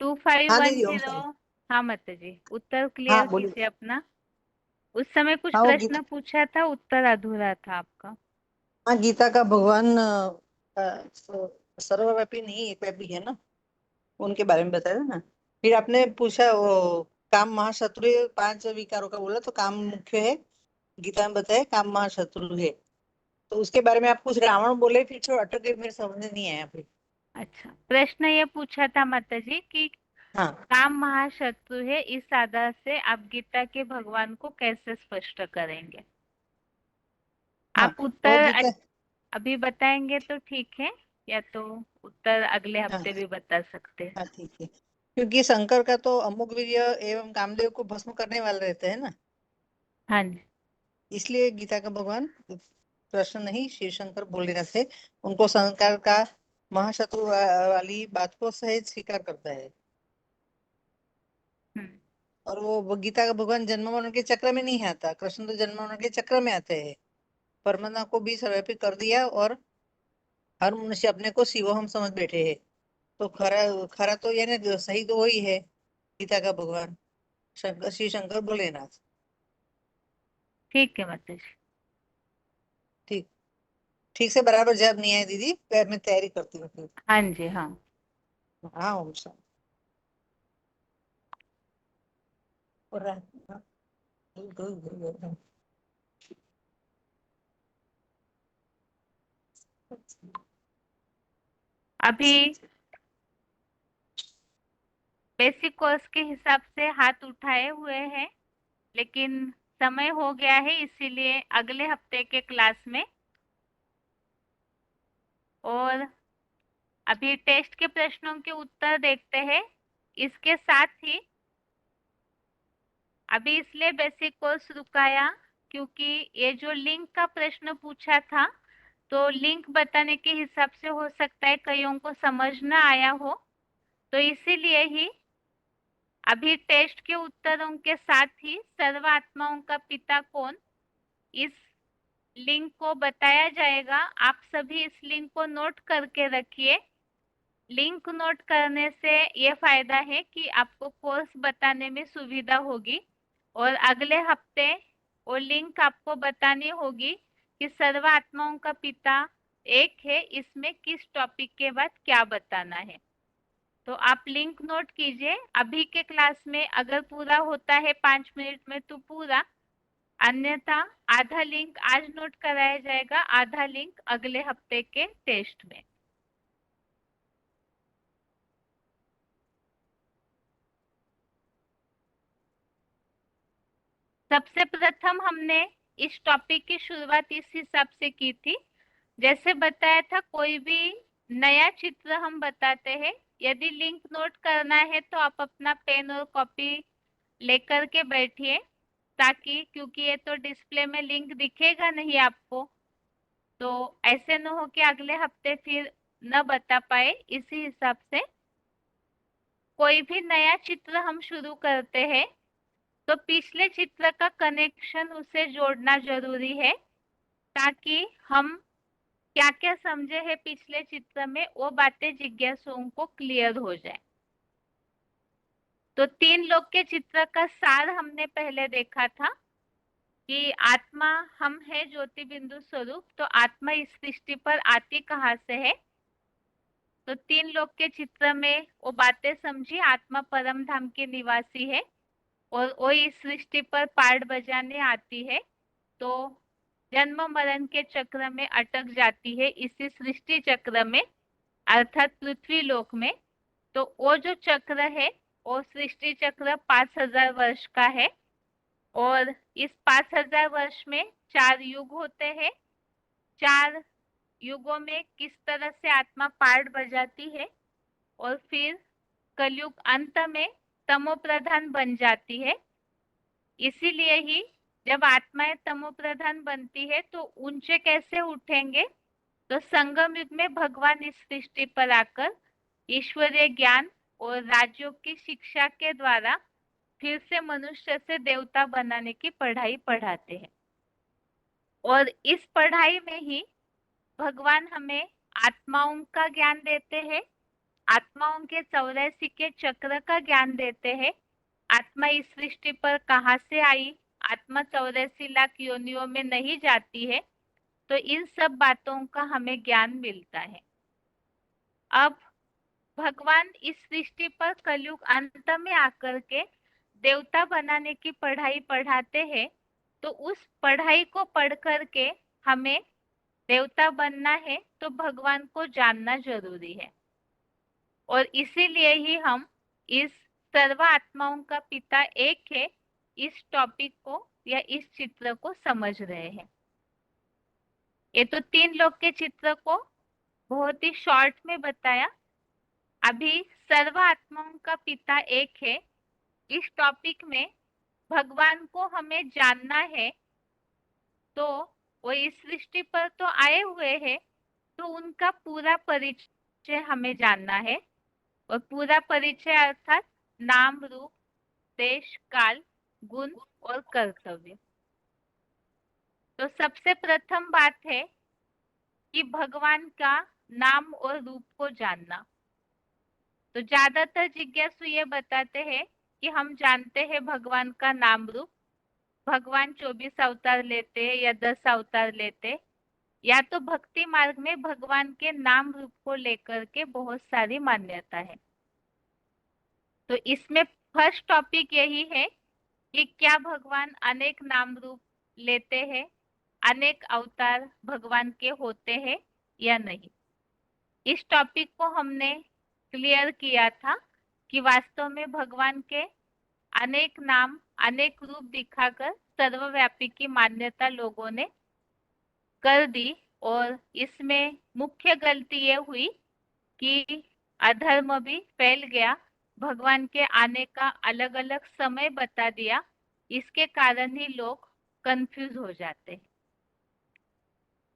2510 हाँ माता जी उत्तर क्लियर कीजिए अपना। उस समय कुछ हाँ, वो प्रश्न पूछा था, उत्तर अधूरा था आपका। हाँ, गीता का भगवान सर्वव्यापी नहीं एकव्यापी है ना, उनके बारे में बताया ना। फिर आपने पूछा वो काम महाशत्रु है, 5 विकारों का बोला, तो काम मुख्य है, गीता में बताया काम महाशत्रु है। तो उसके बारे में आप कुछ रावण बोले, फिर छोड़ अटक गए, मेरे समझ नहीं आया फिर। अच्छा, प्रश्न ये पूछा था माता जी कि हाँ काम महाशत्रु है, इस आधार से आप गीता के भगवान को कैसे स्पष्ट करेंगे? हाँ आप और उत्तर गीता अभी बताएंगे तो ठीक है, या तो उत्तर अगले हाँ हफ्ते भी बता सकते हैं। हाँ ठीक है, क्योंकि शंकर का तो अमुक वीर्य एवं कामदेव को भस्म करने वाले रहते हैं ना, हाँ जी। इसलिए गीता का भगवान कृष्ण नहीं शिव शंकर बोल रहे थे, उनको शंकर का महाशत्रु वाली बात को सहज स्वीकार करता है। और वो गीता का भगवान जन्म मरण के चक्र में नहीं आता, कृष्ण तो जन्म मरण के चक्र में आते हैं। परमात्मा को भी सर्वव्यापी कर दिया और हर मनुष्य अपने को शिव हम समझ बैठे हैं। तो खरा खरा तो यानी सही तो वही है गीता का भगवान शंकर शिव शंकर भोलेनाथ। ठीक है माता जी। ठीक ठीक से बराबर जवाब नहीं आया दीदी, मैं तैयारी करती हूँ फिर। हाँ जी हाँ। हाँ ओम शांति। और अभी बेसिक कोर्स के हिसाब से हाथ उठाए हुए हैं, लेकिन समय हो गया है, इसीलिए अगले हफ्ते के क्लास में। और अभी टेस्ट के प्रश्नों के उत्तर देखते हैं। इसके साथ ही अभी इसलिए बेसिक कोर्स रुकाया क्योंकि ये जो लिंक का प्रश्न पूछा था, तो लिंक बताने के हिसाब से हो सकता है कईयों को समझ न आया हो, तो इसीलिए ही अभी टेस्ट के उत्तरों के साथ ही सर्व आत्माओं का पिता कौन, इस लिंक को बताया जाएगा। आप सभी इस लिंक को नोट करके रखिए। लिंक नोट करने से ये फायदा है कि आपको कोर्स बताने में सुविधा होगी, और अगले हफ्ते वो लिंक आपको बतानी होगी कि सर्व आत्माओं का पिता एक है, इसमें किस टॉपिक के बाद क्या बताना है। तो आप लिंक नोट कीजिए। अभी के क्लास में अगर पूरा होता है 5 मिनट में तो पूरा, अन्यथा आधा लिंक आज नोट कराया जाएगा, आधा लिंक अगले हफ्ते के टेस्ट में। सबसे प्रथम हमने इस टॉपिक की शुरुआत इस हिसाब से की थी, जैसे बताया था कोई भी नया चित्र हम बताते हैं, यदि लिंक नोट करना है तो आप अपना पेन और कॉपी लेकर के बैठिए, ताकि क्योंकि ये तो डिस्प्ले में लिंक दिखेगा नहीं आपको, तो ऐसे न हो कि अगले हफ्ते फिर न बता पाए। इसी हिसाब से कोई भी नया चित्र हम शुरू करते हैं तो पिछले चित्र का कनेक्शन उसे जोड़ना जरूरी है, ताकि हम क्या क्या समझे हैं पिछले चित्र में वो बातें जिज्ञासुओं को क्लियर हो जाए। तो 3 लोग के चित्र का सार हमने पहले देखा था कि आत्मा हम है ज्योति बिंदु स्वरूप, तो आत्मा इस सृष्टि पर आती कहाँ से है। तो 3 लोग के चित्र में वो बातें समझी, आत्मा परम धाम की निवासी है और वो इस सृष्टि पर पार्ट बजाने आती है, तो जन्म मरण के चक्र में अटक जाती है, इसी सृष्टि चक्र में अर्थात पृथ्वी लोक में। तो वो जो चक्र है वो सृष्टि चक्र 5000 वर्ष का है, और इस 5000 वर्ष में 4 युग होते हैं। 4 युगों में किस तरह से आत्मा पार्ट बजाती है, और फिर कलयुग अंत में तमो प्रधान बन जाती है। इसीलिए ही जब आत्माएं तमो प्रधान बनती है तो ऊंचे कैसे उठेंगे, तो संगम युग में भगवान इस सृष्टि पर आकर ईश्वरीय ज्ञान और राजयोग की शिक्षा के द्वारा फिर से मनुष्य से देवता बनाने की पढ़ाई पढ़ाते हैं। और इस पढ़ाई में ही भगवान हमें आत्माओं का ज्ञान देते हैं, आत्माओं के 84 के चक्र का ज्ञान देते हैं। आत्मा इस सृष्टि पर कहाँ से आई, आत्मा 84 लाख योनियों में नहीं जाती है, तो इन सब बातों का हमें ज्ञान मिलता है। अब भगवान इस सृष्टि पर कलयुग अंत में आकर के देवता बनाने की पढ़ाई पढ़ाते हैं, तो उस पढ़ाई को पढ़ करके हमें देवता बनना है तो भगवान को जानना जरूरी है। और इसीलिए ही हम इस सर्व आत्माओं का पिता एक है, इस टॉपिक को या इस चित्र को समझ रहे हैं। ये तो 3 लोग के चित्र को बहुत ही शॉर्ट में बताया। अभी सर्व आत्माओं का पिता एक है, इस टॉपिक में भगवान को हमें जानना है, तो वो इस सृष्टि पर तो आए हुए हैं, तो उनका पूरा परिचय हमें जानना है। और पूरा परिचय अर्थात नाम, रूप, देश, काल, गुण और कर्तव्य। तो सबसे प्रथम बात है कि भगवान का नाम और रूप को जानना। तो ज्यादातर जिज्ञासु ये बताते हैं कि हम जानते हैं भगवान का नाम रूप, भगवान 24 अवतार लेते या 10 अवतार लेते, या तो भक्ति मार्ग में भगवान के नाम रूप को लेकर के बहुत सारी मान्यता है। तो इसमें फर्स्ट टॉपिक यही है कि क्या भगवान अनेक नाम रूप लेते हैं, अनेक अवतार भगवान के होते हैं या नहीं। इस टॉपिक को हमने क्लियर किया था कि वास्तव में भगवान के अनेक नाम, अनेक रूप दिखाकर सर्वव्यापी की मान्यता लोगों ने कर दी, और इसमें मुख्य गलती ये हुई कि अधर्म भी फैल गया। भगवान के आने का अलग अलग समय बता दिया, इसके कारण ही लोग कंफ्यूज हो जाते हैं।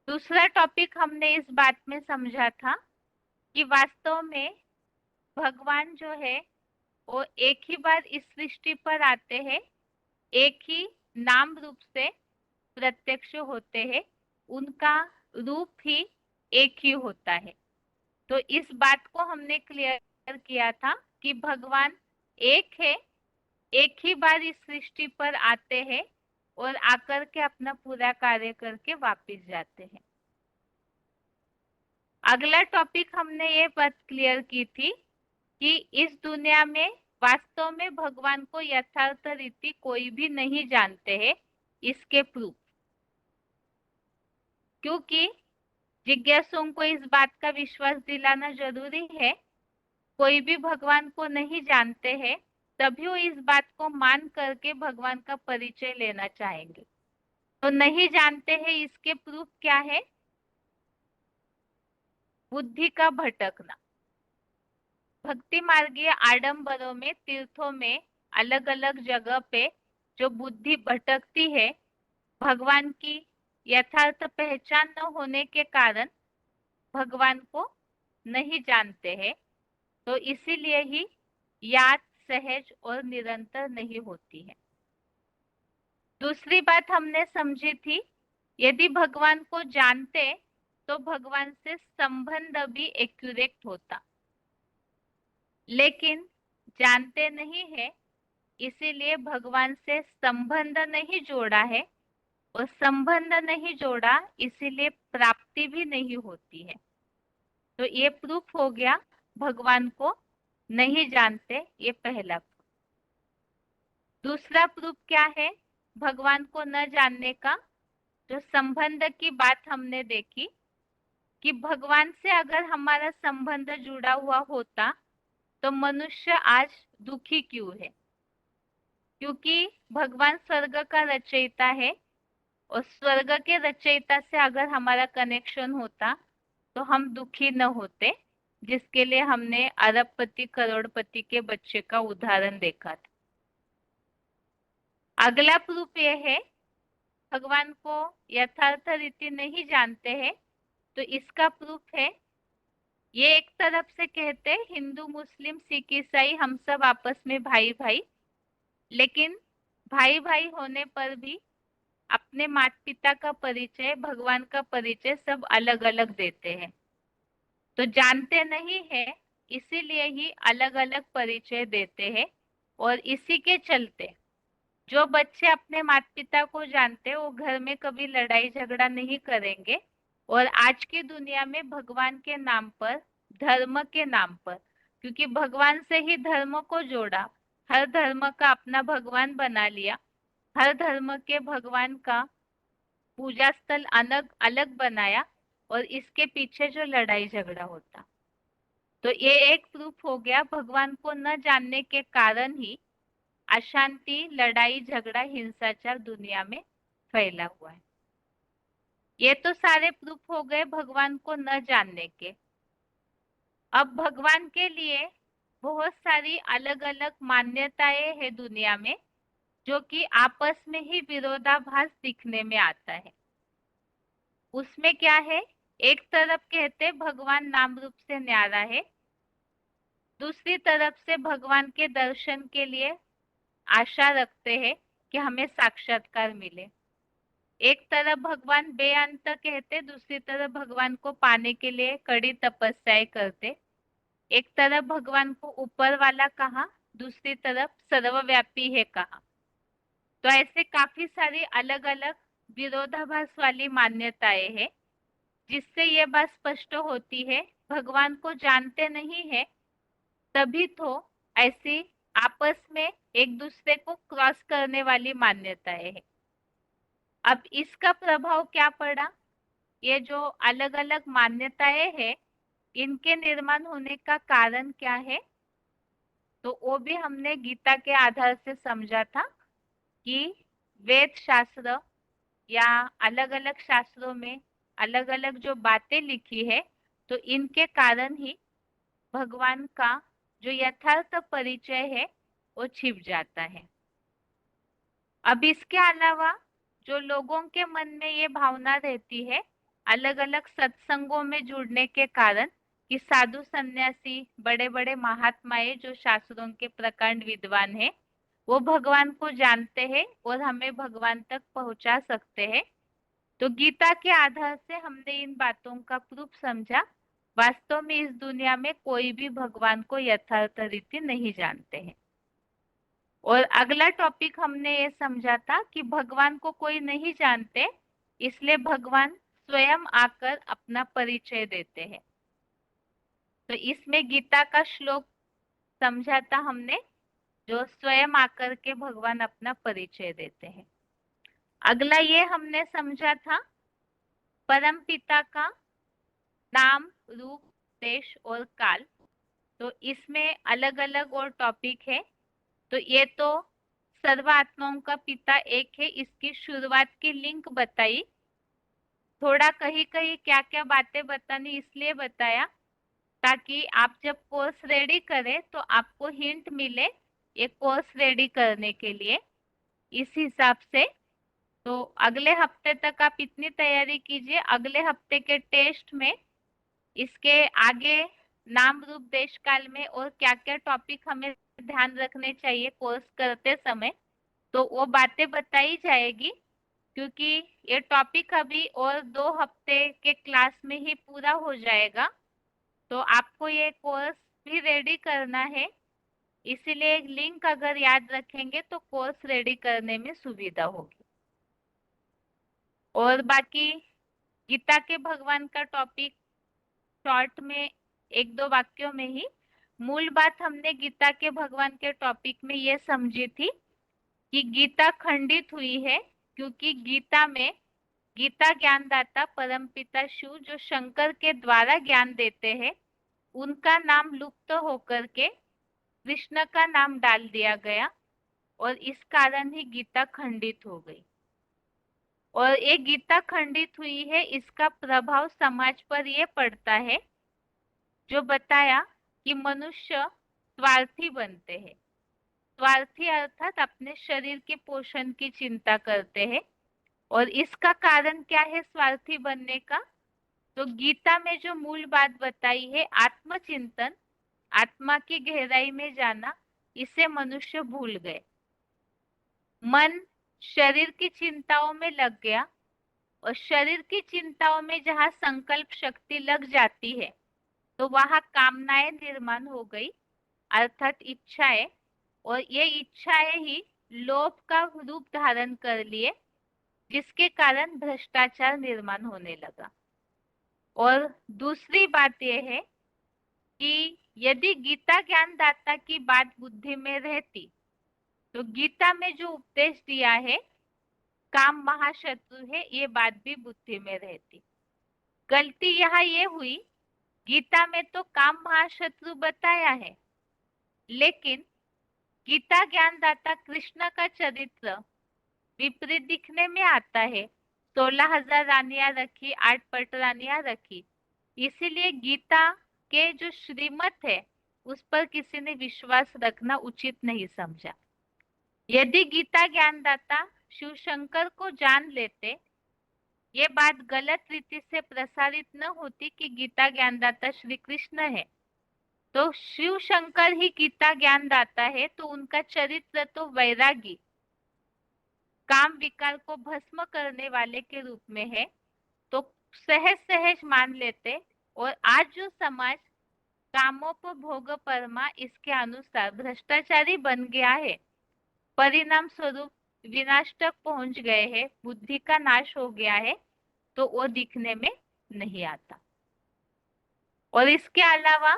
दूसरा टॉपिक हमने इस बात में समझा था कि वास्तव में भगवान जो है वो एक ही बार इस सृष्टि पर आते हैं, एक ही नाम रूप से प्रत्यक्ष होते हैं, उनका रूप ही एक ही होता है। तो इस बात को हमने क्लियर किया था कि भगवान एक है, एक ही बार इस सृष्टि पर आते हैं और आकर के अपना पूरा कार्य करके वापस जाते हैं। अगला टॉपिक हमने ये बात क्लियर की थी कि इस दुनिया में वास्तव में भगवान को यथार्थ रीति कोई भी नहीं जानते हैं, इसके प्रूफ। क्योंकि जिज्ञासुओं को इस बात का विश्वास दिलाना जरूरी है, कोई भी भगवान को नहीं जानते हैं, तभी वो इस बात को मान करके भगवान का परिचय लेना चाहेंगे। तो नहीं जानते हैं, इसके प्रूफ क्या है? बुद्धि का भटकना। भक्ति मार्गीय आडंबरों में, तीर्थों में, अलग अलग जगह पे जो बुद्धि भटकती है, भगवान की यथार्थ पहचान न होने के कारण भगवान को नहीं जानते हैं, तो इसीलिए ही याद सहज और निरंतर नहीं होती है। दूसरी बात हमने समझी थी, यदि भगवान को जानते तो भगवान से संबंध भी एक्यूरेट होता, लेकिन जानते नहीं है, इसीलिए भगवान से संबंध नहीं जोड़ा है, और संबंध नहीं जोड़ा इसीलिए प्राप्ति भी नहीं होती है। तो ये प्रूफ हो गया भगवान को नहीं जानते, ये पहला प्रूफ। दूसरा प्रूफ क्या है भगवान को न जानने का? जो संबंध की बात हमने देखी कि भगवान से अगर हमारा संबंध जुड़ा हुआ होता तो मनुष्य आज दुखी क्यों है? क्योंकि भगवान स्वर्ग का रचयिता है, और स्वर्ग के रचयिता से अगर हमारा कनेक्शन होता तो हम दुखी न होते, जिसके लिए हमने अरबपति करोड़पति के बच्चे का उदाहरण देखा था। अगला प्रूफ यह है भगवान को यथार्थ रीति नहीं जानते हैं, तो इसका प्रूफ है ये एक तरफ से कहते हिंदू मुस्लिम सिख ईसाई हम सब आपस में भाई भाई, लेकिन भाई भाई होने पर भी अपने माता पिता का परिचय, भगवान का परिचय सब अलग अलग देते हैं। तो जानते नहीं है, इसीलिए ही अलग अलग परिचय देते हैं, और इसी के चलते जो बच्चे अपने माता पिता को जानते हैं वो घर में कभी लड़ाई झगड़ा नहीं करेंगे, और आज की दुनिया में भगवान के नाम पर, धर्म के नाम पर, क्योंकि भगवान से ही धर्म को जोड़ा, हर धर्म का अपना भगवान बना लिया, हर धर्म के भगवान का पूजा स्थल अलग अलग बनाया, और इसके पीछे जो लड़ाई झगड़ा होता। तो ये एक प्रूफ हो गया, भगवान को न जानने के कारण ही अशांति, लड़ाई झगड़ा, हिंसाचार दुनिया में फैला हुआ है। ये तो सारे प्रूफ हो गए भगवान को न जानने के। अब भगवान के लिए बहुत सारी अलग अलग मान्यताएं है दुनिया में, जो कि आपस में ही विरोधाभास दिखने में आता है। उसमें क्या है, एक तरफ कहते भगवान नाम रूप से न्यारा है, दूसरी तरफ से भगवान के दर्शन के लिए आशा रखते हैं कि हमें साक्षात्कार मिले। एक तरफ भगवान बेअंत कहते, दूसरी तरफ भगवान को पाने के लिए कड़ी तपस्याएं करते। एक तरफ भगवान को ऊपर वाला कहा, दूसरी तरफ सर्वव्यापी है कहा। तो ऐसे काफी सारी अलग अलग विरोधाभास वाली मान्यताएं हैं, जिससे ये बात स्पष्ट होती है भगवान को जानते नहीं है, तभी तो ऐसी आपस में एक दूसरे को क्रॉस करने वाली मान्यताएं हैं। अब इसका प्रभाव क्या पड़ा, ये जो अलग अलग मान्यताएं हैं, इनके निर्माण होने का कारण क्या है, तो वो भी हमने गीता के आधार से समझा था कि वेद शास्त्र या अलग अलग शास्त्रों में अलग अलग जो बातें लिखी है, तो इनके कारण ही भगवान का जो यथार्थ परिचय है वो छिप जाता है। अब इसके अलावा जो लोगों के मन में ये भावना रहती है अलग अलग सत्संगों में जुड़ने के कारण, कि साधु सन्यासी बड़े बड़े महात्माएं जो शास्त्रों के प्रकांड विद्वान हैं, वो भगवान को जानते हैं और हमें भगवान तक पहुंचा सकते हैं। तो गीता के आधार से हमने इन बातों का प्रूफ समझा। वास्तव में इस दुनिया में कोई भी भगवान को यथार्थ रीति नहीं जानते हैं। और अगला टॉपिक हमने ये समझा था कि भगवान को कोई नहीं जानते, इसलिए भगवान स्वयं आकर अपना परिचय देते हैं। तो इसमें गीता का श्लोक समझा था हमने, जो स्वयं आकर के भगवान अपना परिचय देते हैं। अगला ये हमने समझा था परम पिता का नाम, रूप, देश और काल। तो इसमें अलग अलग और टॉपिक है। तो ये तो सर्व आत्माओं का पिता एक है, इसकी शुरुआत की लिंक बताई। थोड़ा कहीं कहीं क्या क्या बातें बतानी इसलिए बताया ताकि आप जब कोर्स रेडी करें तो आपको हिंट मिले ये कोर्स रेडी करने के लिए। इस हिसाब से तो अगले हफ्ते तक आप इतनी तैयारी कीजिए, अगले हफ्ते के टेस्ट में इसके आगे नाम, रूप, देश, काल में और क्या क्या टॉपिक हमें ध्यान रखने चाहिए कोर्स करते समय, तो वो बातें बताई जाएगी। क्योंकि ये टॉपिक अभी और 2 हफ्ते के क्लास में ही पूरा हो जाएगा, तो आपको ये कोर्स भी रेडी करना है। इसीलिए एक लिंक अगर याद रखेंगे तो कोर्स रेडी करने में सुविधा होगी। और बाकी गीता के भगवान का टॉपिक शॉर्ट में 1-2 वाक्यों में ही, मूल बात हमने गीता के भगवान के टॉपिक में ये समझी थी कि गीता खंडित हुई है क्योंकि गीता में गीता ज्ञानदाता परमपिता शिव जो शंकर के द्वारा ज्ञान देते हैं, उनका नाम लुप्त होकर के कृष्ण का नाम डाल दिया गया और इस कारण ही गीता खंडित हो गई। और ये गीता खंडित हुई है, इसका प्रभाव समाज पर ये पड़ता है जो बताया कि मनुष्य स्वार्थी बनते हैं। स्वार्थी अर्थात अपने शरीर के पोषण की चिंता करते हैं। और इसका कारण क्या है स्वार्थी बनने का, तो गीता में जो मूल बात बताई है आत्मचिंतन, आत्मा की गहराई में जाना, इसे मनुष्य भूल गए। मन शरीर की चिंताओं में लग गया और शरीर की चिंताओं में जहाँ संकल्प शक्ति लग जाती है तो वहाँ कामनाएं निर्माण हो गई, अर्थात इच्छाएं। और ये इच्छाएं ही लोभ का रूप धारण कर लिए, जिसके कारण भ्रष्टाचार निर्माण होने लगा। और दूसरी बात यह है कि यदि गीता ज्ञानदाता की बात बुद्धि में रहती तो गीता में जो उपदेश दिया है काम महाशत्रु है, ये बात भी बुद्धि में रहती। गलती यहाँ ये हुई गीता में तो काम महाशत्रु बताया है, लेकिन गीता ज्ञानदाता कृष्ण का चरित्र विपरीत दिखने में आता है। 16,000 रानियां रखी, 8 पट रानियां रखी, इसीलिए गीता के जो श्रीमत है उस पर किसी ने विश्वास रखना उचित नहीं समझा। यदि गीता ज्ञानदाता शिव शंकर को जान लेते, ये बात गलत रीति से प्रसारित न होती कि गीता ज्ञानदाता श्री कृष्ण है, तो शिव शंकर ही गीता ज्ञानदाता है, तो उनका चरित्र तो वैरागी, काम विकार को भस्म करने वाले के रूप में है, तो सहज सहज मान लेते। और आज जो समाज कामोपभोग परमा इसके अनुसार भ्रष्टाचारी बन गया है, परिणाम स्वरूप विनाश तक पहुंच गए हैं, बुद्धि का नाश हो गया है, तो वो दिखने में नहीं आता। और इसके अलावा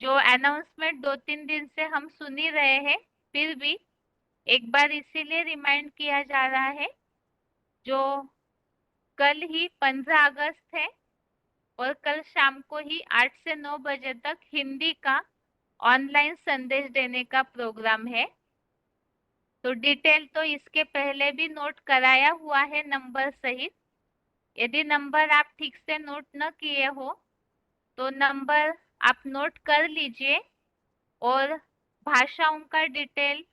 जो अनाउंसमेंट 2-3 दिन से हम सुन ही रहे हैं, फिर भी एक बार इसीलिए रिमाइंड किया जा रहा है, जो कल ही 15 अगस्त है और कल शाम को ही 8 से 9 बजे तक हिंदी का ऑनलाइन संदेश देने का प्रोग्राम है। तो डिटेल तो इसके पहले भी नोट कराया हुआ है नंबर सहित। यदि नंबर आप ठीक से नोट न किए हो तो नंबर आप नोट कर लीजिए, और भाषाओं का डिटेल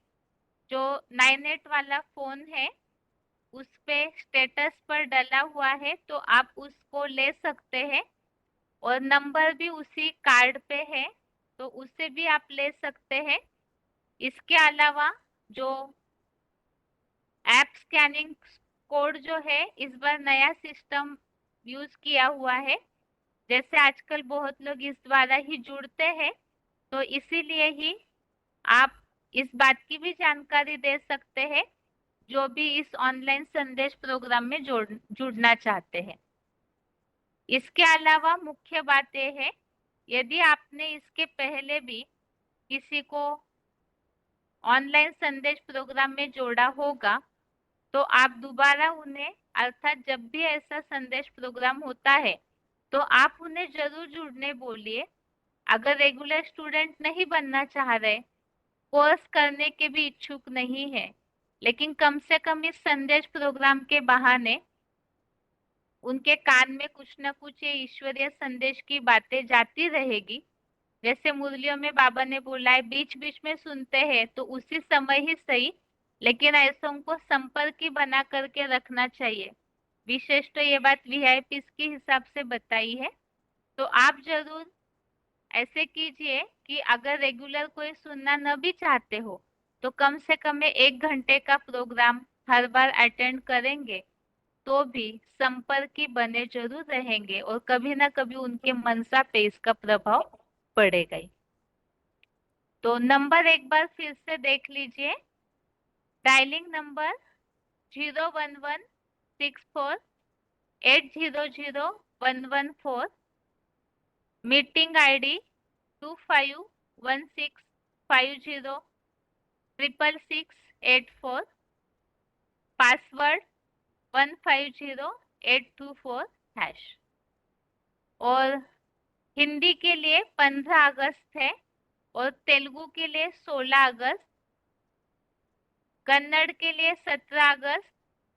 जो 98 वाला फोन है उस पे स्टेटस पर डला हुआ है, तो आप उसको ले सकते हैं, और नंबर भी उसी कार्ड पे है, तो उसे भी आप ले सकते हैं। इसके अलावा जो ऐप स्कैनिंग कोड जो है, इस बार नया सिस्टम यूज किया हुआ है, जैसे आजकल बहुत लोग इस द्वारा ही जुड़ते हैं, तो इसीलिए ही आप इस बात की भी जानकारी दे सकते हैं जो भी इस ऑनलाइन संदेश प्रोग्राम में जुड़ना चाहते हैं। इसके अलावा मुख्य बात यह है, यदि आपने इसके पहले भी किसी को ऑनलाइन संदेश प्रोग्राम में जोड़ा होगा, तो आप दोबारा उन्हें, अर्थात जब भी ऐसा संदेश प्रोग्राम होता है तो आप उन्हें जरूर जुड़ने बोलिए। अगर रेगुलर स्टूडेंट नहीं बनना चाह रहे, कोर्स करने के भी इच्छुक नहीं है, लेकिन कम से कम इस संदेश प्रोग्राम के बहाने उनके कान में कुछ न कुछ ये ईश्वरीय संदेश की बातें जाती रहेगी। जैसे मुरलियों में बाबा ने बोला है, बीच बीच में सुनते हैं तो उसी समय ही सही, लेकिन ऐसों को संपर्क ही बना करके रखना चाहिए। विशेष तो ये बात वीआईपी के हिसाब से बताई है। तो आप जरूर ऐसे कीजिए कि अगर रेगुलर कोई सुनना न भी चाहते हो तो कम से कम 1 घंटे का प्रोग्राम हर बार अटेंड करेंगे, तो भी संपर्की बने जरूर रहेंगे और कभी ना कभी उनके मनसा पे इसका प्रभाव पड़ेगा ही। तो नंबर एक बार फिर से देख लीजिए। Dialing number 01164800114, meeting ID 2516506684, password 150824#। और हिंदी के लिए 15 अगस्त है और तेलुगु के लिए 16 अगस्त, कन्नड़ के लिए 17 अगस्त,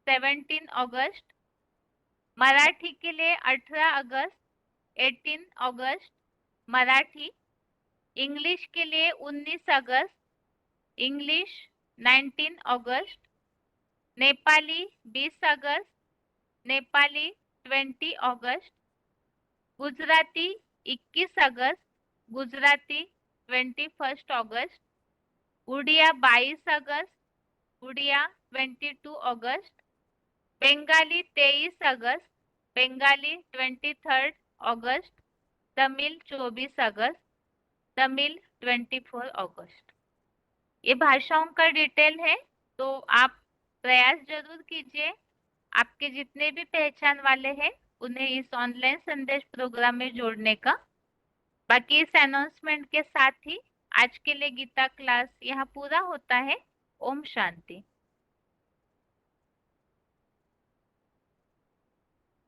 17 अगस्त, मराठी के लिए 18 अगस्त, 18 अगस्त मराठी, इंग्लिश के लिए 19 अगस्त, इंग्लिश 19 अगस्त, नेपाली 20 अगस्त, नेपाली 20 अगस्त, गुजराती 21 अगस्त, गुजराती 21 अगस्त, उड़िया 22 अगस्त, उड़िया 22 अगस्त, बंगाली 23 अगस्त, बंगाली 23 अगस्त, तमिल 24 अगस्त, तमिल 24 अगस्त। ये भाषाओं का डिटेल है, तो आप प्रयास जरूर कीजिए आपके जितने भी पहचान वाले हैं उन्हें इस ऑनलाइन संदेश प्रोग्राम में जोड़ने का। बाकी इस अनाउंसमेंट के साथ ही आज के लिए गीता क्लास यहाँ पूरा होता है। ओम शांति।